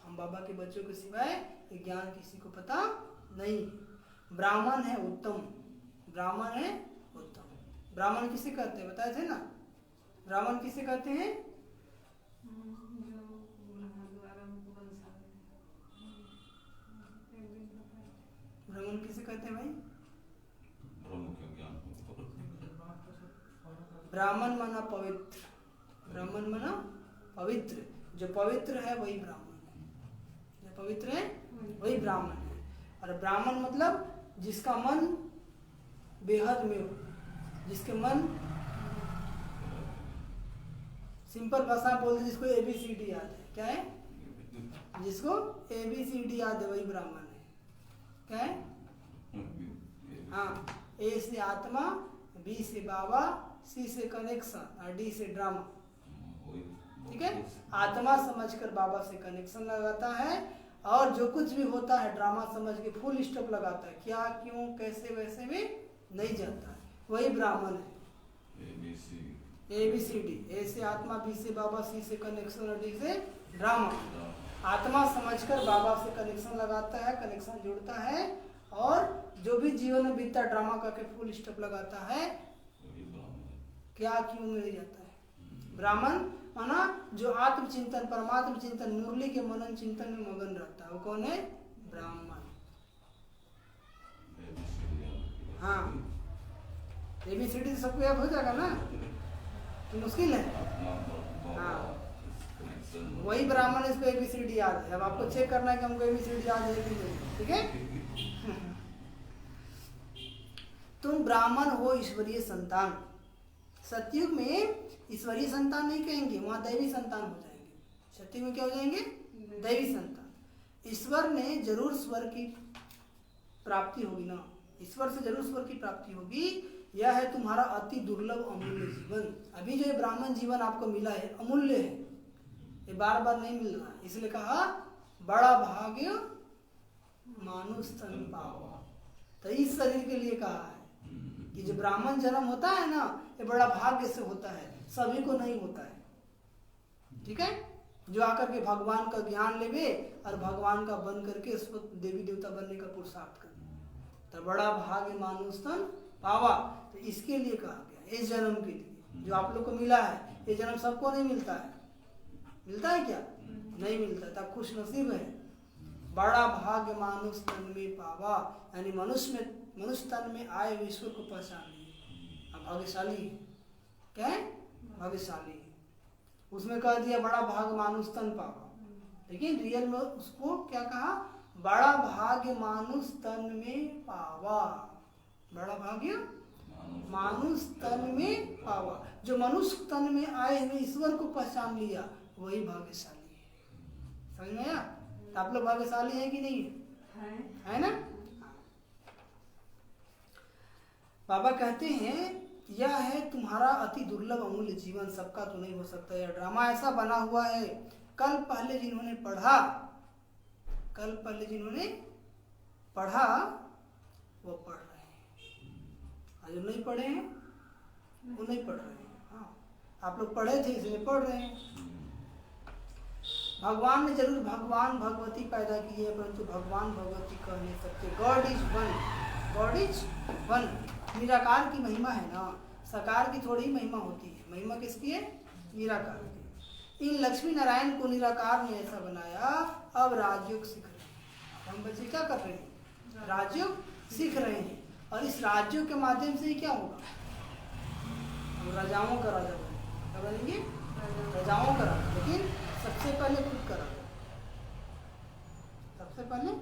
हम बाबा के बच्चों के सिवाय ये ज्ञान किसी को पता नहीं। ब्राह्मण है उत्तम, ब्राह्मण है उत्तम। ब्राह्मण किसे कहते हैं बताए थे ना? ब्राह्मण किसे कहते हैं? ब्राह्मण किसे कहते हैं भाई? ब्राह्मण माना पवित्र, ब्राह्मण माना पवित्र। जो पवित्र है वही ब्राह्मण है, जो पवित्र है वही ब्राह्मण है। और ब्राह्मण मतलब जिसका मन बेहद में हो, जिसके मन, सिंपल भाषा बोलते जिसको ABCD याद है। क्या है? जिसको ABCD याद है वही ब्राह्मण है। क्या है? हाँ, A से आत्मा, B से बाबा, C से कनेक्शन और D से ड्रामा। ठीक है, आत्मा समझकर बाबा से कनेक्शन लगाता है और जो कुछ भी होता है ड्रामा समझ के फुल स्टॉप लगाता है। क्या, क्यों, कैसे, वैसे में नहीं जाता है, वही ब्राह्मण है। ABCD, A से आत्मा, B से बाबा, C से कनेक्शन और D से ड्रामा। आत्मा समझकर बाबा से कनेक्शन लगाता है, कनेक्शन जोड़ता है और जो भी जीवन में बीतता ड्रामा करके फुल स्टॉप लगाता है। क्या, क्यों में नहीं जाता है। ब्राह्मण माना जो आत्मचिंतन, परमात्म चिंतन, मुरली के मनन चिंतन में मगन रहता है, वो कौन है? ब्राह्मण। हाँ, ABCD से सबको याद हो जाएगा ना, तो मुश्किल है। हाँ, वही ब्राह्मण, इसको ABCD याद है। अब आपको चेक करना है कि हमको ABCD याद है कि नहीं। ठीक है, तुम ब्राह्मण हो ईश्वरीय संतान। सतयुग में ईश्वरीय संतान नहीं कहेंगे, वहां दैवी संतान हो जाएंगे। सतयुग में क्या हो जाएंगे? दैवी संतान। ईश्वर ने जरूर स्वर की प्राप्ति होगी ना, ईश्वर से जरूर स्वर की प्राप्ति होगी। यह है तुम्हारा अति दुर्लभ अमूल्य जीवन। अभी जो ये ब्राह्मण जीवन आपको मिला है अमूल्य है, ये बार बार नहीं मिल रहा, इसलिए कहा बड़ा भाग्य मानुष तन पावा। तो इस शरीर के लिए कहा है कि जो ब्राह्मण जन्म होता है ना, ये बड़ा भाग्य से होता है, सभी को नहीं होता है। ठीक है, जो आकर के भगवान का ज्ञान लेवे और भगवान का बन करके उस वक्त देवी देवता बनने का पुरुषार्थ करे, तो बड़ा भाग्य मानुष तन पावा। तो इसके लिए कहा गया, इस जन्म के लिए जो आप लोग को मिला है, ये जन्म सबको नहीं मिलता है। मिलता है क्या? नहीं मिलता है, तब खुश नसीब है। बड़ा भाग्य मानुष तन में पावा, यानी मनुष्य तन में आए ईश्वर को पहचान लिए, अब भाग्यशाली है। क्या है? भाग्यशाली है। उसमें कह दिया बड़ा भाग्य मानुष तन पावा, लेकिन रियल में उसको क्या कहा? बड़ा भाग्य मानुष तन में पावा। बड़ा भाग्य मानुष तन में पावा, जो मनुष्य तन में आए हुए ईश्वर को पहचान लिया, वही भाग्यशाली है। समझ में आया? तो आप लोग भाग्यशाली हैं कि नहीं है ना? बाबा कहते हैं यह है तुम्हारा अति दुर्लभ अमूल्य जीवन, सबका तो नहीं हो सकता। यह ड्रामा ऐसा बना हुआ है, कल पहले जिन्होंने पढ़ा वो पढ़ रहे हैं, और जो नहीं पढ़े हैं वो नहीं पढ़ रहे हैं। हाँ, आप लोग पढ़े थे इसलिए पढ़ रहे हैं। भगवान ने जरूर भगवान भगवती पैदा की है, परंतु भगवान भगवती कह नहीं सकते। God is one, God is one. निराकार की महिमा है ना, साकार की थोड़ी महिमा होती है। महिमा किसकी है? निराकार की। इन लक्ष्मी नारायण को निराकार ने ऐसा बनाया, अब राजयोग सीख रहे हैं। हम बच्चे क्या कर रहे हैं? राजयोग सीख रहे हैं, और इस राजयोग के माध्यम से ही क्या होगा? हम राजाओं का राजा बनेंगे। क्या बनेंगे? राजाओं का राजा, लेकिन सबसे पहले खुद का राजा। सबसे पहले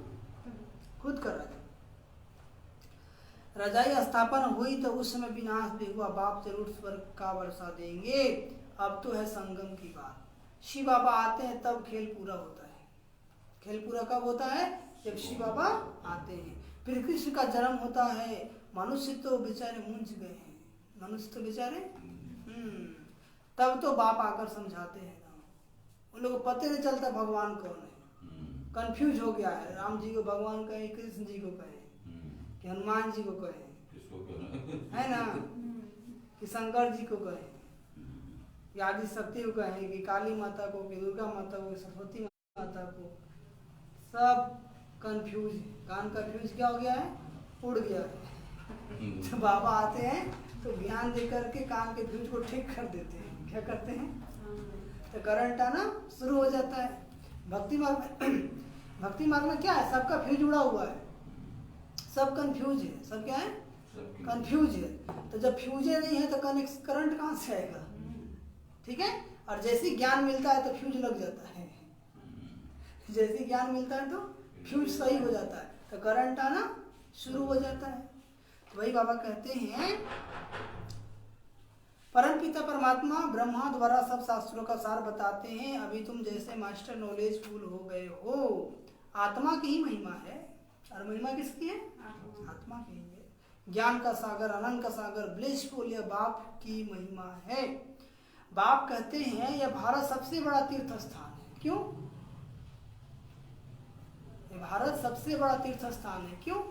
खुद का राजा। रजाई स्थापन हुई तो उस समय विनाश भी हुआ, बाप जरूर स्वर्ग का वर्षा देंगे। अब तो है संगम की बात, शिव बाबा आते हैं तब खेल पूरा होता है। खेल पूरा कब होता है? जब शिव बाबा आते हैं। फिर कृष्ण का जन्म होता है। मनुष्य तो बेचारे मूंझ गए हैं, मनुष्य तो बेचारे तब तो बाप आकर समझाते हैं ना। उन लोगों को पता नहीं चलता भगवान कौन है, कंफ्यूज हो गया है। राम जी को भगवान कहे, कृष्ण जी को कहे, कि हनुमान जी को कहें, है ना, कि शंकर जी को कहें, कि आदि शक्ति को कहें, कि काली माता को, कि दुर्गा माता को, सरस्वती माता को। सब कंफ्यूज है। कान का फ्यूज क्या हो गया है? उड़ गया है। जब बाबा आते हैं तो ज्ञान दे करके कान के फ्यूज को ठीक कर देते हैं। क्या करते हैं? तो करंट आना शुरू हो जाता है। भक्ति मार्ग में क्या है? सबका फ्यूज उड़ा हुआ है, सब कंफ्यूज है। सब क्या है? कंफ्यूज है। तो जब फ्यूजे नहीं है तो करंट कहाँ से आएगा? ठीक है। और जैसे ज्ञान मिलता है तो फ्यूज लग जाता है, जैसे ज्ञान मिलता है तो फ्यूज सही हो जाता है, तो करंट आना शुरू हो जाता है। तो वही बाबा कहते हैं, परम पिता परमात्मा ब्रह्मा द्वारा सब शास्त्रों का सार बताते हैं। अभी तुम जैसे मास्टर नॉलेज फुल हो गए हो। आत्मा की ही महिमा है, और महिमा किसकी है? आत्मा की है। ज्ञान का सागर, आनंद का सागर, ब्लिसफुल, यह बाप की महिमा है। बाप कहते हैं यह भारत सबसे बड़ा तीर्थ स्थान है। क्यों? ये भारत सबसे बड़ा तीर्थ स्थान है। क्यों?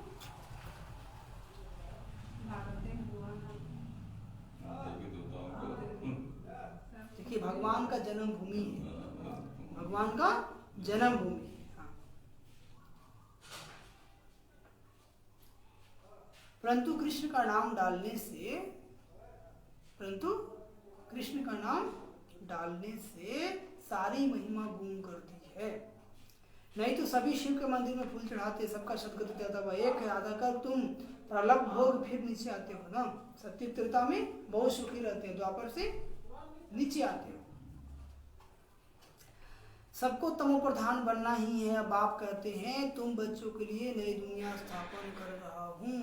देखिए, भगवान का जन्म भूमि है, भगवान का जन्म भूमि है। हाँ। परंतु कृष्ण का नाम डालने से सारी महिमा गुम कर दी है। नहीं तो सभी शिव के मंदिर में फूल चढ़ाते, सबका सदगति देता हुआ एक है। आधा कर तुम प्रलभ भोग फिर नीचे आते हो ना। सत्य त्रेता में बहुत सुखी रहते हैं, द्वापर से नीचे आते हो। सबको तमो प्रधान बनना ही है। अब आप कहते हैं तुम बच्चों के लिए नई दुनिया स्थापन कर रहा हूँ।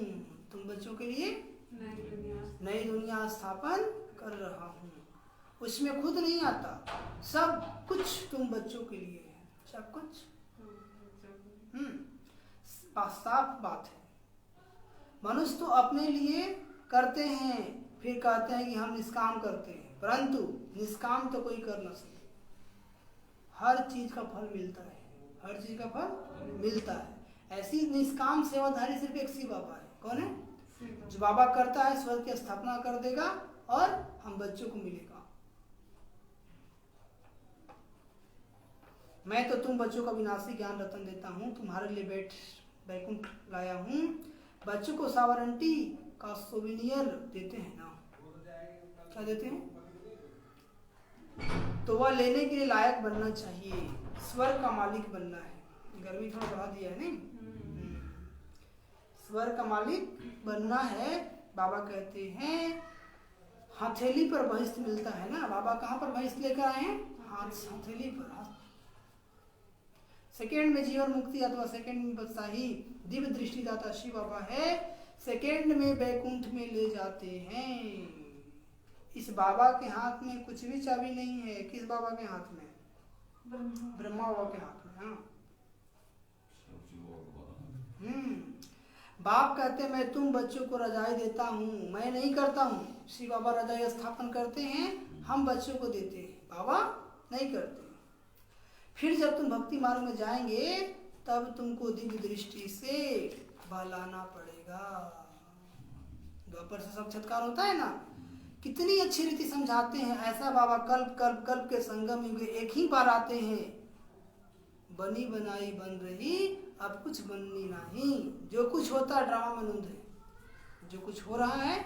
तुम बच्चों के लिए नई दुनिया स्थापन कर रहा हूँ। उसमें खुद नहीं आता, सब कुछ तुम बच्चों के लिए है, सब कुछ। साफ बात है। मनुष्य तो अपने लिए करते हैं, फिर कहते हैं कि हम निष्काम करते हैं, परंतु निष्काम तो कोई कर न सके। हर चीज का फल मिलता है, हर चीज का फल मिलता है। ऐसी निष्काम सेवाधारी सिर्फ एक शिव बाबा है। कौन है? जो बाबा करता है स्वर्ग की स्थापना कर देगा और हम बच्चों को मिलेगा। मैं तो तुम बच्चों का विनाशी ज्ञान रतन देता हूँ, तुम्हारे लिए बैकुंठ लाया हूँ। बच्चों को सावरंटी का सोविनियर देते हैं ना, क्या देते हैं? तो वह लेने के लिए लायक बनना चाहिए, स्वर्ग का मालिक बनना है। गर्मी थोड़ा बढ़ा दिया है नहीं? स्वर्ग का मालिक बनना है। बाबा कहते हैं हथेली पर भैंस मिलता है ना। बाबा कहाँ पर भैंस लेकर आए हैं? हथेली पर। सेकेंड में जीवन मुक्ति अथवा सेकेंड में बदशाही दिव्य दृष्टिदाता शिव बाबा है। सेकेंड में बैकुंठ में ले जाते हैं। इस बाबा के हाथ में कुछ भी चाबी नहीं है। किस बाबा के हाथ में? ब्रह्मा बाबा के हाथ में। हाँ। बाप कहते हैं मैं तुम बच्चों को रजाई देता हूँ, मैं नहीं करता हूँ। शिव बाबा रजाई स्थापन करते हैं, हम बच्चों को देते हैं, बाबा नहीं करते। फिर जब तुम भक्ति मार्ग में जाएंगे तब तुमको दिव्य दृष्टि से बहलाना पड़ेगा। द्वापर से साक्षात्कार होता है ना, कितनी अच्छी रीति समझाते हैं। ऐसा बाबा कल्प कल्प कल्प के संगम युग एक ही बार आते हैं। बनी बनाई बन रही अब कुछ बननी नहीं। जो कुछ होता है ड्रामा में नूंद है। जो कुछ हो रहा है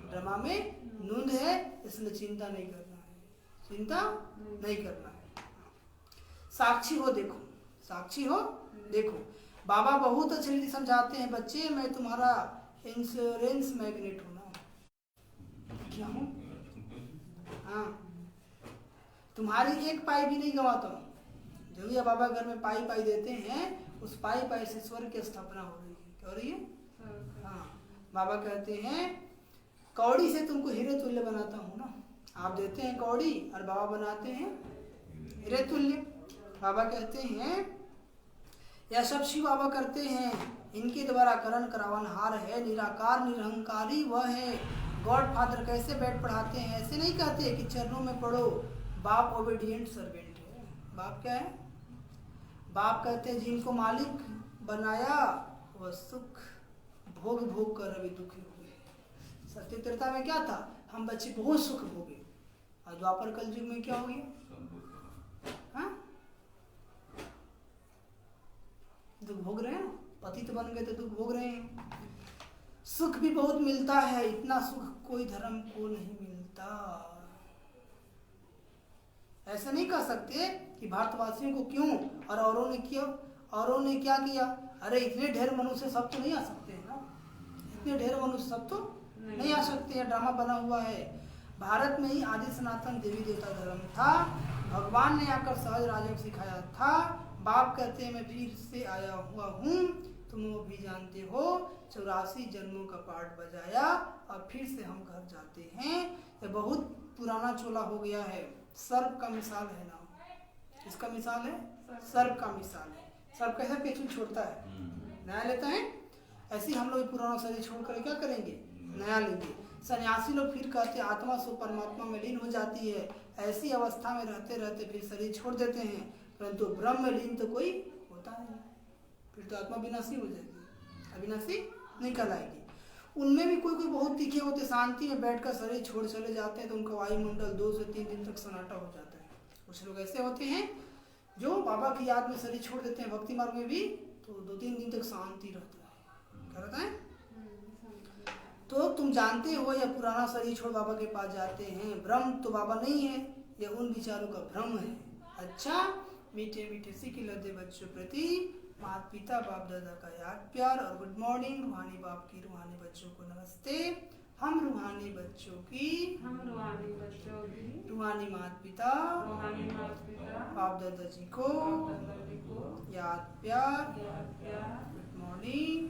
ड्रामा में नूंद है, इसलिए चिंता नहीं करना है। चिंता नहीं करना है। साक्षी हो देखो, साक्षी हो देखो। बाबा बहुत अच्छी रीति समझाते हैं, बच्चे मैं तुम्हारा इंश्योरेंस मैग्नेट हूँ ना। क्या हूँ? हाँ, तुम्हारी एक पाई भी नहीं गंवाता हूँ। जो भी बाबा घर में पाई पाई देते हैं, उस पाई पाई से स्वर्ग की स्थापना हो रही है। क्या हो रही है? हाँ। बाबा कहते हैं कौड़ी से तुमको हीरे तुल्य बनाता हूँ ना। आप देते हैं कौड़ी और बाबा बनाते हैं हीरे तुल्य। बाबा कहते हैं यह सब शिव बाबा करते हैं, इनके द्वारा करण करावनहार है। निराकार निरहंकारी वह है। गॉड फादर कैसे बैठ पढ़ाते हैं? ऐसे नहीं कहते कि चरणों में पढ़ो। बाप ओबीडियंट सर्वेंट है। बाप क्या है? बाप कहते हैं जिनको मालिक बनाया वह सुख भोग भोग कर अभी दुखी हुए। सत्य त्रेता में क्या था? हम बच्चे बहुत सुख भोगे। और द्वापर कल युग में क्या हो गया? हाँ, दुख भोग रहे हैं। पतित बन गए तो दुख भोग रहे हैं। सुख भी बहुत मिलता है, इतना सुख कोई धर्म को नहीं मिलता। ऐसा नहीं कह सकते कि भारतवासियों को क्यों और औरों ने क्या किया। अरे इतने ढेर मनुष्य सब तो नहीं आ सकते हैं ना। इतने ढेर मनुष्य सब तो नहीं आ सकते हैं। ड्रामा बना हुआ है। भारत में ही आदि सनातन देवी देवता धर्म था। भगवान ने आकर सहज राजयोग सिखाया था। बाप कहते हैं मैं फिर से आया हुआ हूँ, तुम वो भी जानते हो। 84 जन्मों का पाठ बजाया और फिर से हम घर जाते हैं। ये बहुत पुराना चोला हो गया है। सर्प का मिसाल है ना। इसका मिसाल है, सर्प का मिसाल है। सर्प कैसे पेचुल छोड़ता है, नया लेता है। ऐसे हम लोग पुराना शरीर छोड़कर क्या करेंगे? नया लेंगे। सन्यासी लोग फिर कहते आत्मा सो परमात्मा में लीन हो जाती है। ऐसी अवस्था में रहते रहते फिर शरीर छोड़ देते हैं, परंतु ब्रह्म में लीन तो कोई होता नहीं। फिर तो आत्मा विनाशी हो जाएगी, अविनाशी नहीं कहलाएगी। उनमें भी कोई कोई बहुत तीखे होते, शांति में बैठकर शरीर छोड़ चले जाते हैं तो उनका वायुमंडल 2 से 3 दिन तक सन्नाटा हो जाता है। कुछ लोग ऐसे होते हैं जो बाबा की याद में शरीर छोड़ देते हैं भक्ति मार्ग में भी, तो 2-3 दिन तक शांति रहता है। क्या रहता है? तो तुम जानते हो यह पुराना शरीर छोड़ बाबा के पास जाते हैं। ब्रह्म तो बाबा नहीं है, यह उन विचारों का भ्रम है। अच्छा, मीठे मीठे सीख लदे बच्चों प्रति माता पिता बाप दादा का याद प्यार और गुड मॉर्निंग। रूहानी बाप की रूहानी बच्चों को नमस्ते। हम रूहानी बच्चों की रूहानी माता पिता बाप दादा जी को याद प्यार गुड मॉर्निंग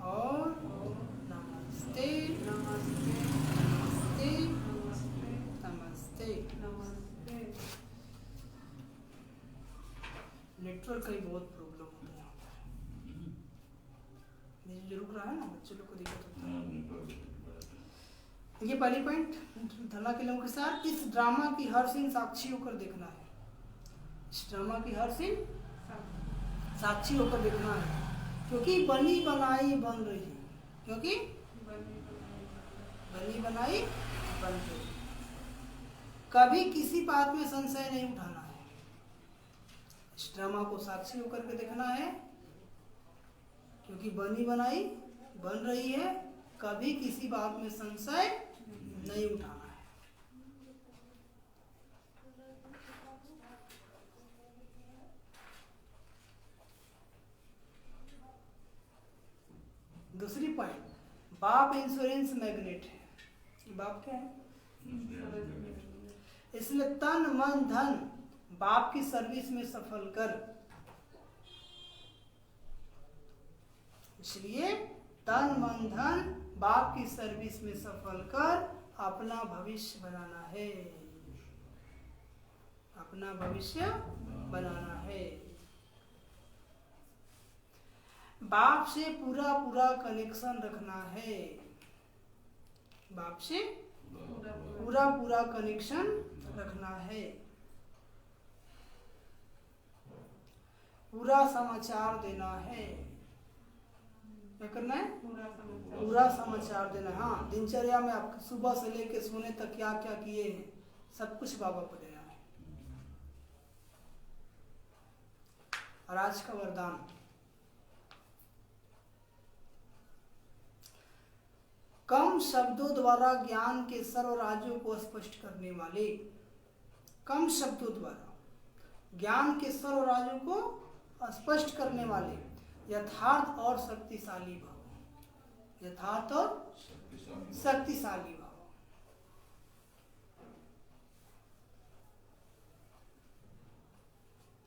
और नमस्ते नमस्ते नमस्ते नमस्ते। नेटवर्क का ही बहुत प्रॉब्लम होता है यहाँ पर। जो रुक रहा है ना, बच्चे लोग को दिक्कत होता है। ये पहली पॉइंट धरना के लोगों के साथ इस ड्रामा की हर सीन साक्षी होकर देखना है। इस ड्रामा की हर सीन साक्षी होकर देखना है। क्योंकि बनी बनाई बन रही है, क्योंकि बनी बनाई बन रही है। कभी किसी बात में संशय नहीं उठाना है। इस ड्रामा को साक्षी होकर के देखना है, क्योंकि बनी बनाई बन रही है, कभी किसी बात में संशय नहीं उठाना है। दूसरी पॉइंट, बाप इंश्योरेंस मैग्नेट है। बाप क्या है? इसलिए तन मन धन बाप की सर्विस में सफल कर। इसलिए तन मन धन बाप की सर्विस में सफल कर अपना भविष्य बनाना है, अपना भविष्य बनाना है। बाप से पूरा पूरा कनेक्शन रखना है, बाप से पूरा पूरा कनेक्शन रखना है। पूरा समाचार देना है। क्या करना है? पूरा समाचार देना। हाँ, दिनचर्या में आप सुबह से लेकर सोने तक क्या क्या किए हैं, सब कुछ बाबा को देना है। और आज का वरदान, कम शब्दों द्वारा ज्ञान के सर्व राज्यों को स्पष्ट करने वाले, कम शब्दों द्वारा ज्ञान के सर्व राज्यों को स्पष्ट करने वाले यथार्थ और शक्तिशाली भाव, यथार्थ और शक्तिशाली भाव।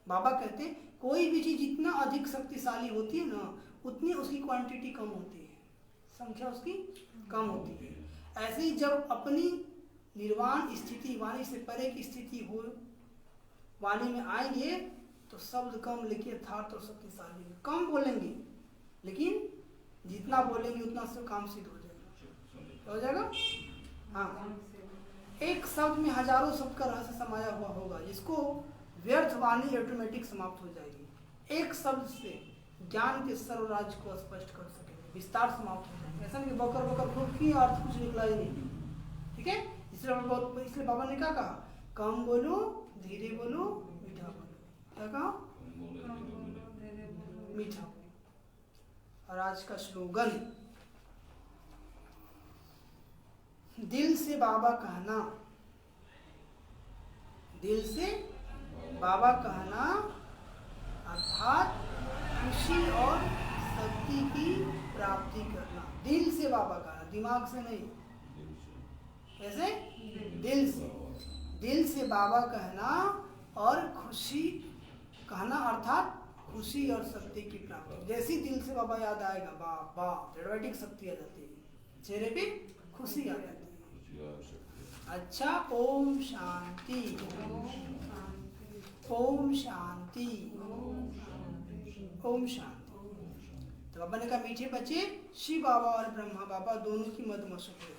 बाबा कहते कोई भी चीज जितना अधिक शक्तिशाली होती है ना, उतनी उसकी क्वांटिटी कम होती है, संख्या उसकी कम होती है। ऐसे ही जब अपनी निर्वाण स्थिति, वाणी से परे की स्थिति हो, वाणी में आएंगे तो शब्द कम लेकिन यथार्थ और शक्तिशाली। कम बोलेंगे लेकिन जितना बोलेंगे उतना से काम सिद्ध हो जाएगा। हो जाएगा? हाँ, एक शब्द में हजारों शब्द का रहस्य समाया हुआ होगा, जिसको व्यर्थ वाणी ऑटोमेटिक समाप्त हो जाएगी। एक शब्द से ज्ञान के सर्व राज्य को स्पष्ट कर सकेंगे, विस्तार समाप्त हो जाएगा। ऐसा नहीं बकर बकर खूब की अर्थ कुछ निकला ही नहीं। ठीक है? इसलिए बाबा ने क्या कहा? कम बोलो, धीरे बोलो, मीठा बोलो। क्या कहा? मीठा। और आज का स्लोगन, दिल से बाबा कहना, दिल से बाबा कहना अर्थात खुशी और शक्ति की प्राप्ति करना। दिल से बाबा कहना, दिमाग से नहीं। कैसे? दिल से, दिल से बाबा कहना और खुशी कहना अर्थात खुशी और शक्ति की प्राप्ति। जैसी दिल से बाबा याद आएगा, बाबा ऑटोमेटिक शक्ति आ जाती है, चेहरे पे खुशी आ जाती है। अच्छा, ओम शांति, ओम शांति, ओम शांति। तो बाबा ने कहा मीठे बच्चे, शिव बाबा और ब्रह्मा बाबा दोनों की मत मशक है,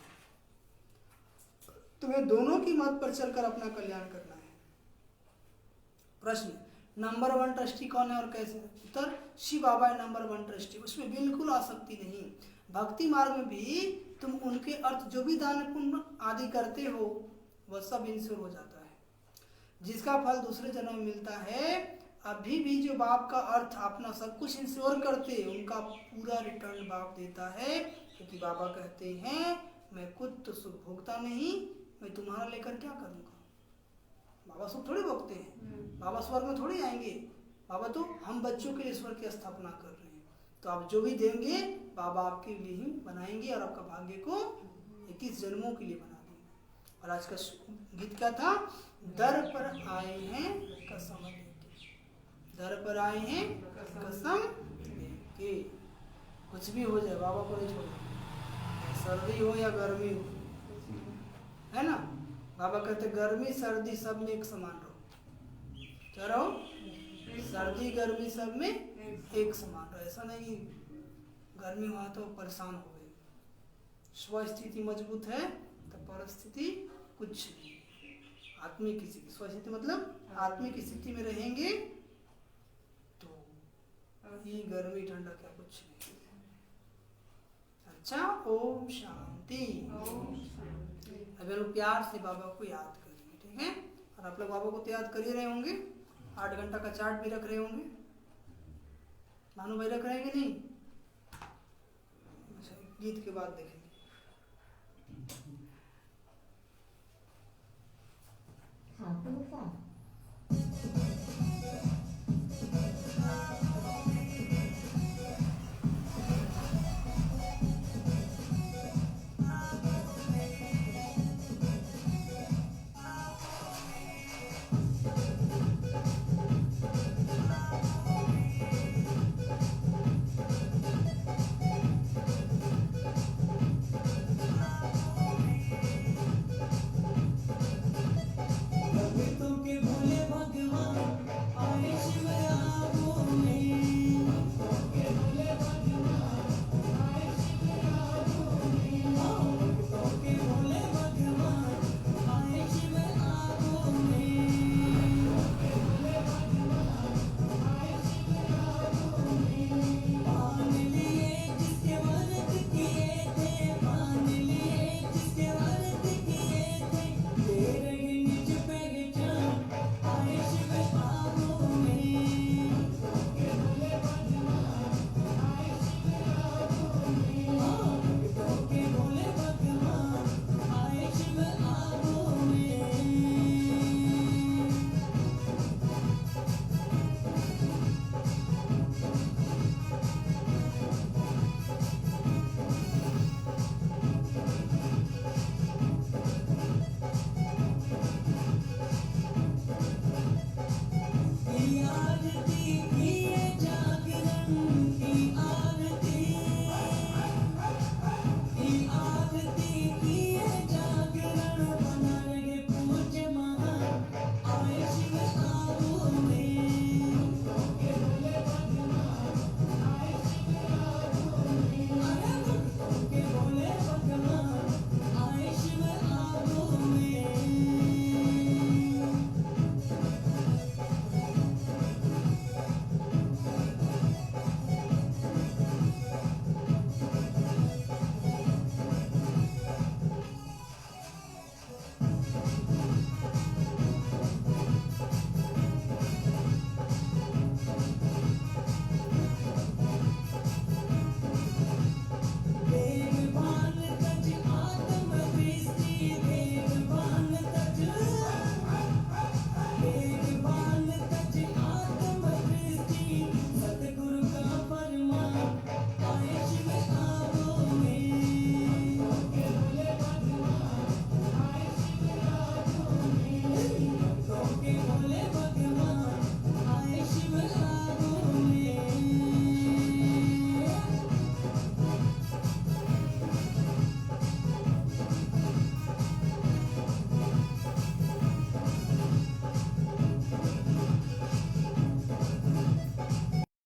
तुम्हें दोनों की मत पर चलकर अपना कल्याण करना है। प्रश्न, नंबर 1 ट्रस्टी कौन है और कैसे? उत्तर, शिव बाबा है नंबर 1 ट्रस्टी। उसमें बिल्कुल आसक्ति नहीं। भक्ति मार्ग में भी तुम उनके अर्थ जो भी दान पुण्य आदि करते हो वह सब इंश्योर हो जाता है, जिसका फल दूसरे जन्म में मिलता है। अभी भी जो बाप का अर्थ अपना सब कुछ इंश्योर करते, उनका पूरा रिटर्न बाप देता है, क्योंकि बाबा कहते हैं मैं खुद तो सुख भोगता नहीं, मैं तुम्हारा लेकर क्या करूँगा। बाबा सुख थोड़ी भोगते हैं, बाबा स्वर्ग में थोड़ी आएंगे। बाबा तो हम बच्चों के लिए स्वर्ग की स्थापना कर रहे हैं, तो आप जो भी देंगे बाबा आपके लिए ही बनाएंगे और आपका भाग्य को 21 जन्मों के लिए बना देंगे। और आज का गीत क्या था? दर पर आए हैं कसम लेके, दर पर आए हैं कसम लेके। कुछ भी हो जाए बाबा को नहीं छोड़ेंगे, सर्दी हो या गर्मी हो, है ना। बाबा कहते गर्मी सर्दी सब में एक समान रहो। क्या रहो? सर्दी गर्मी सब में एक समान रहो। ऐसा नहीं गर्मी हुआ तो परेशान हो गए। स्व स्थिति मजबूत है तो परिस्थिति कुछ नहीं। आत्मिक स्थिति, स्व स्थिति मतलब आत्मिक स्थिति में रहेंगे तो ये गर्मी ठंडा क्या कुछ नहीं है। अच्छा, ओम शांति। अभी लोग प्यार से बाबा को याद करेंगे, ठीक है। और आप लोग बाबा को तो याद कर ही रहे होंगे, 8 घंटा का चार्ट भी रख रहे होंगे, मानो भाई रख रहे हैं कि नहीं। अच्छा, गीत के बाद देखेंगे।好多饭。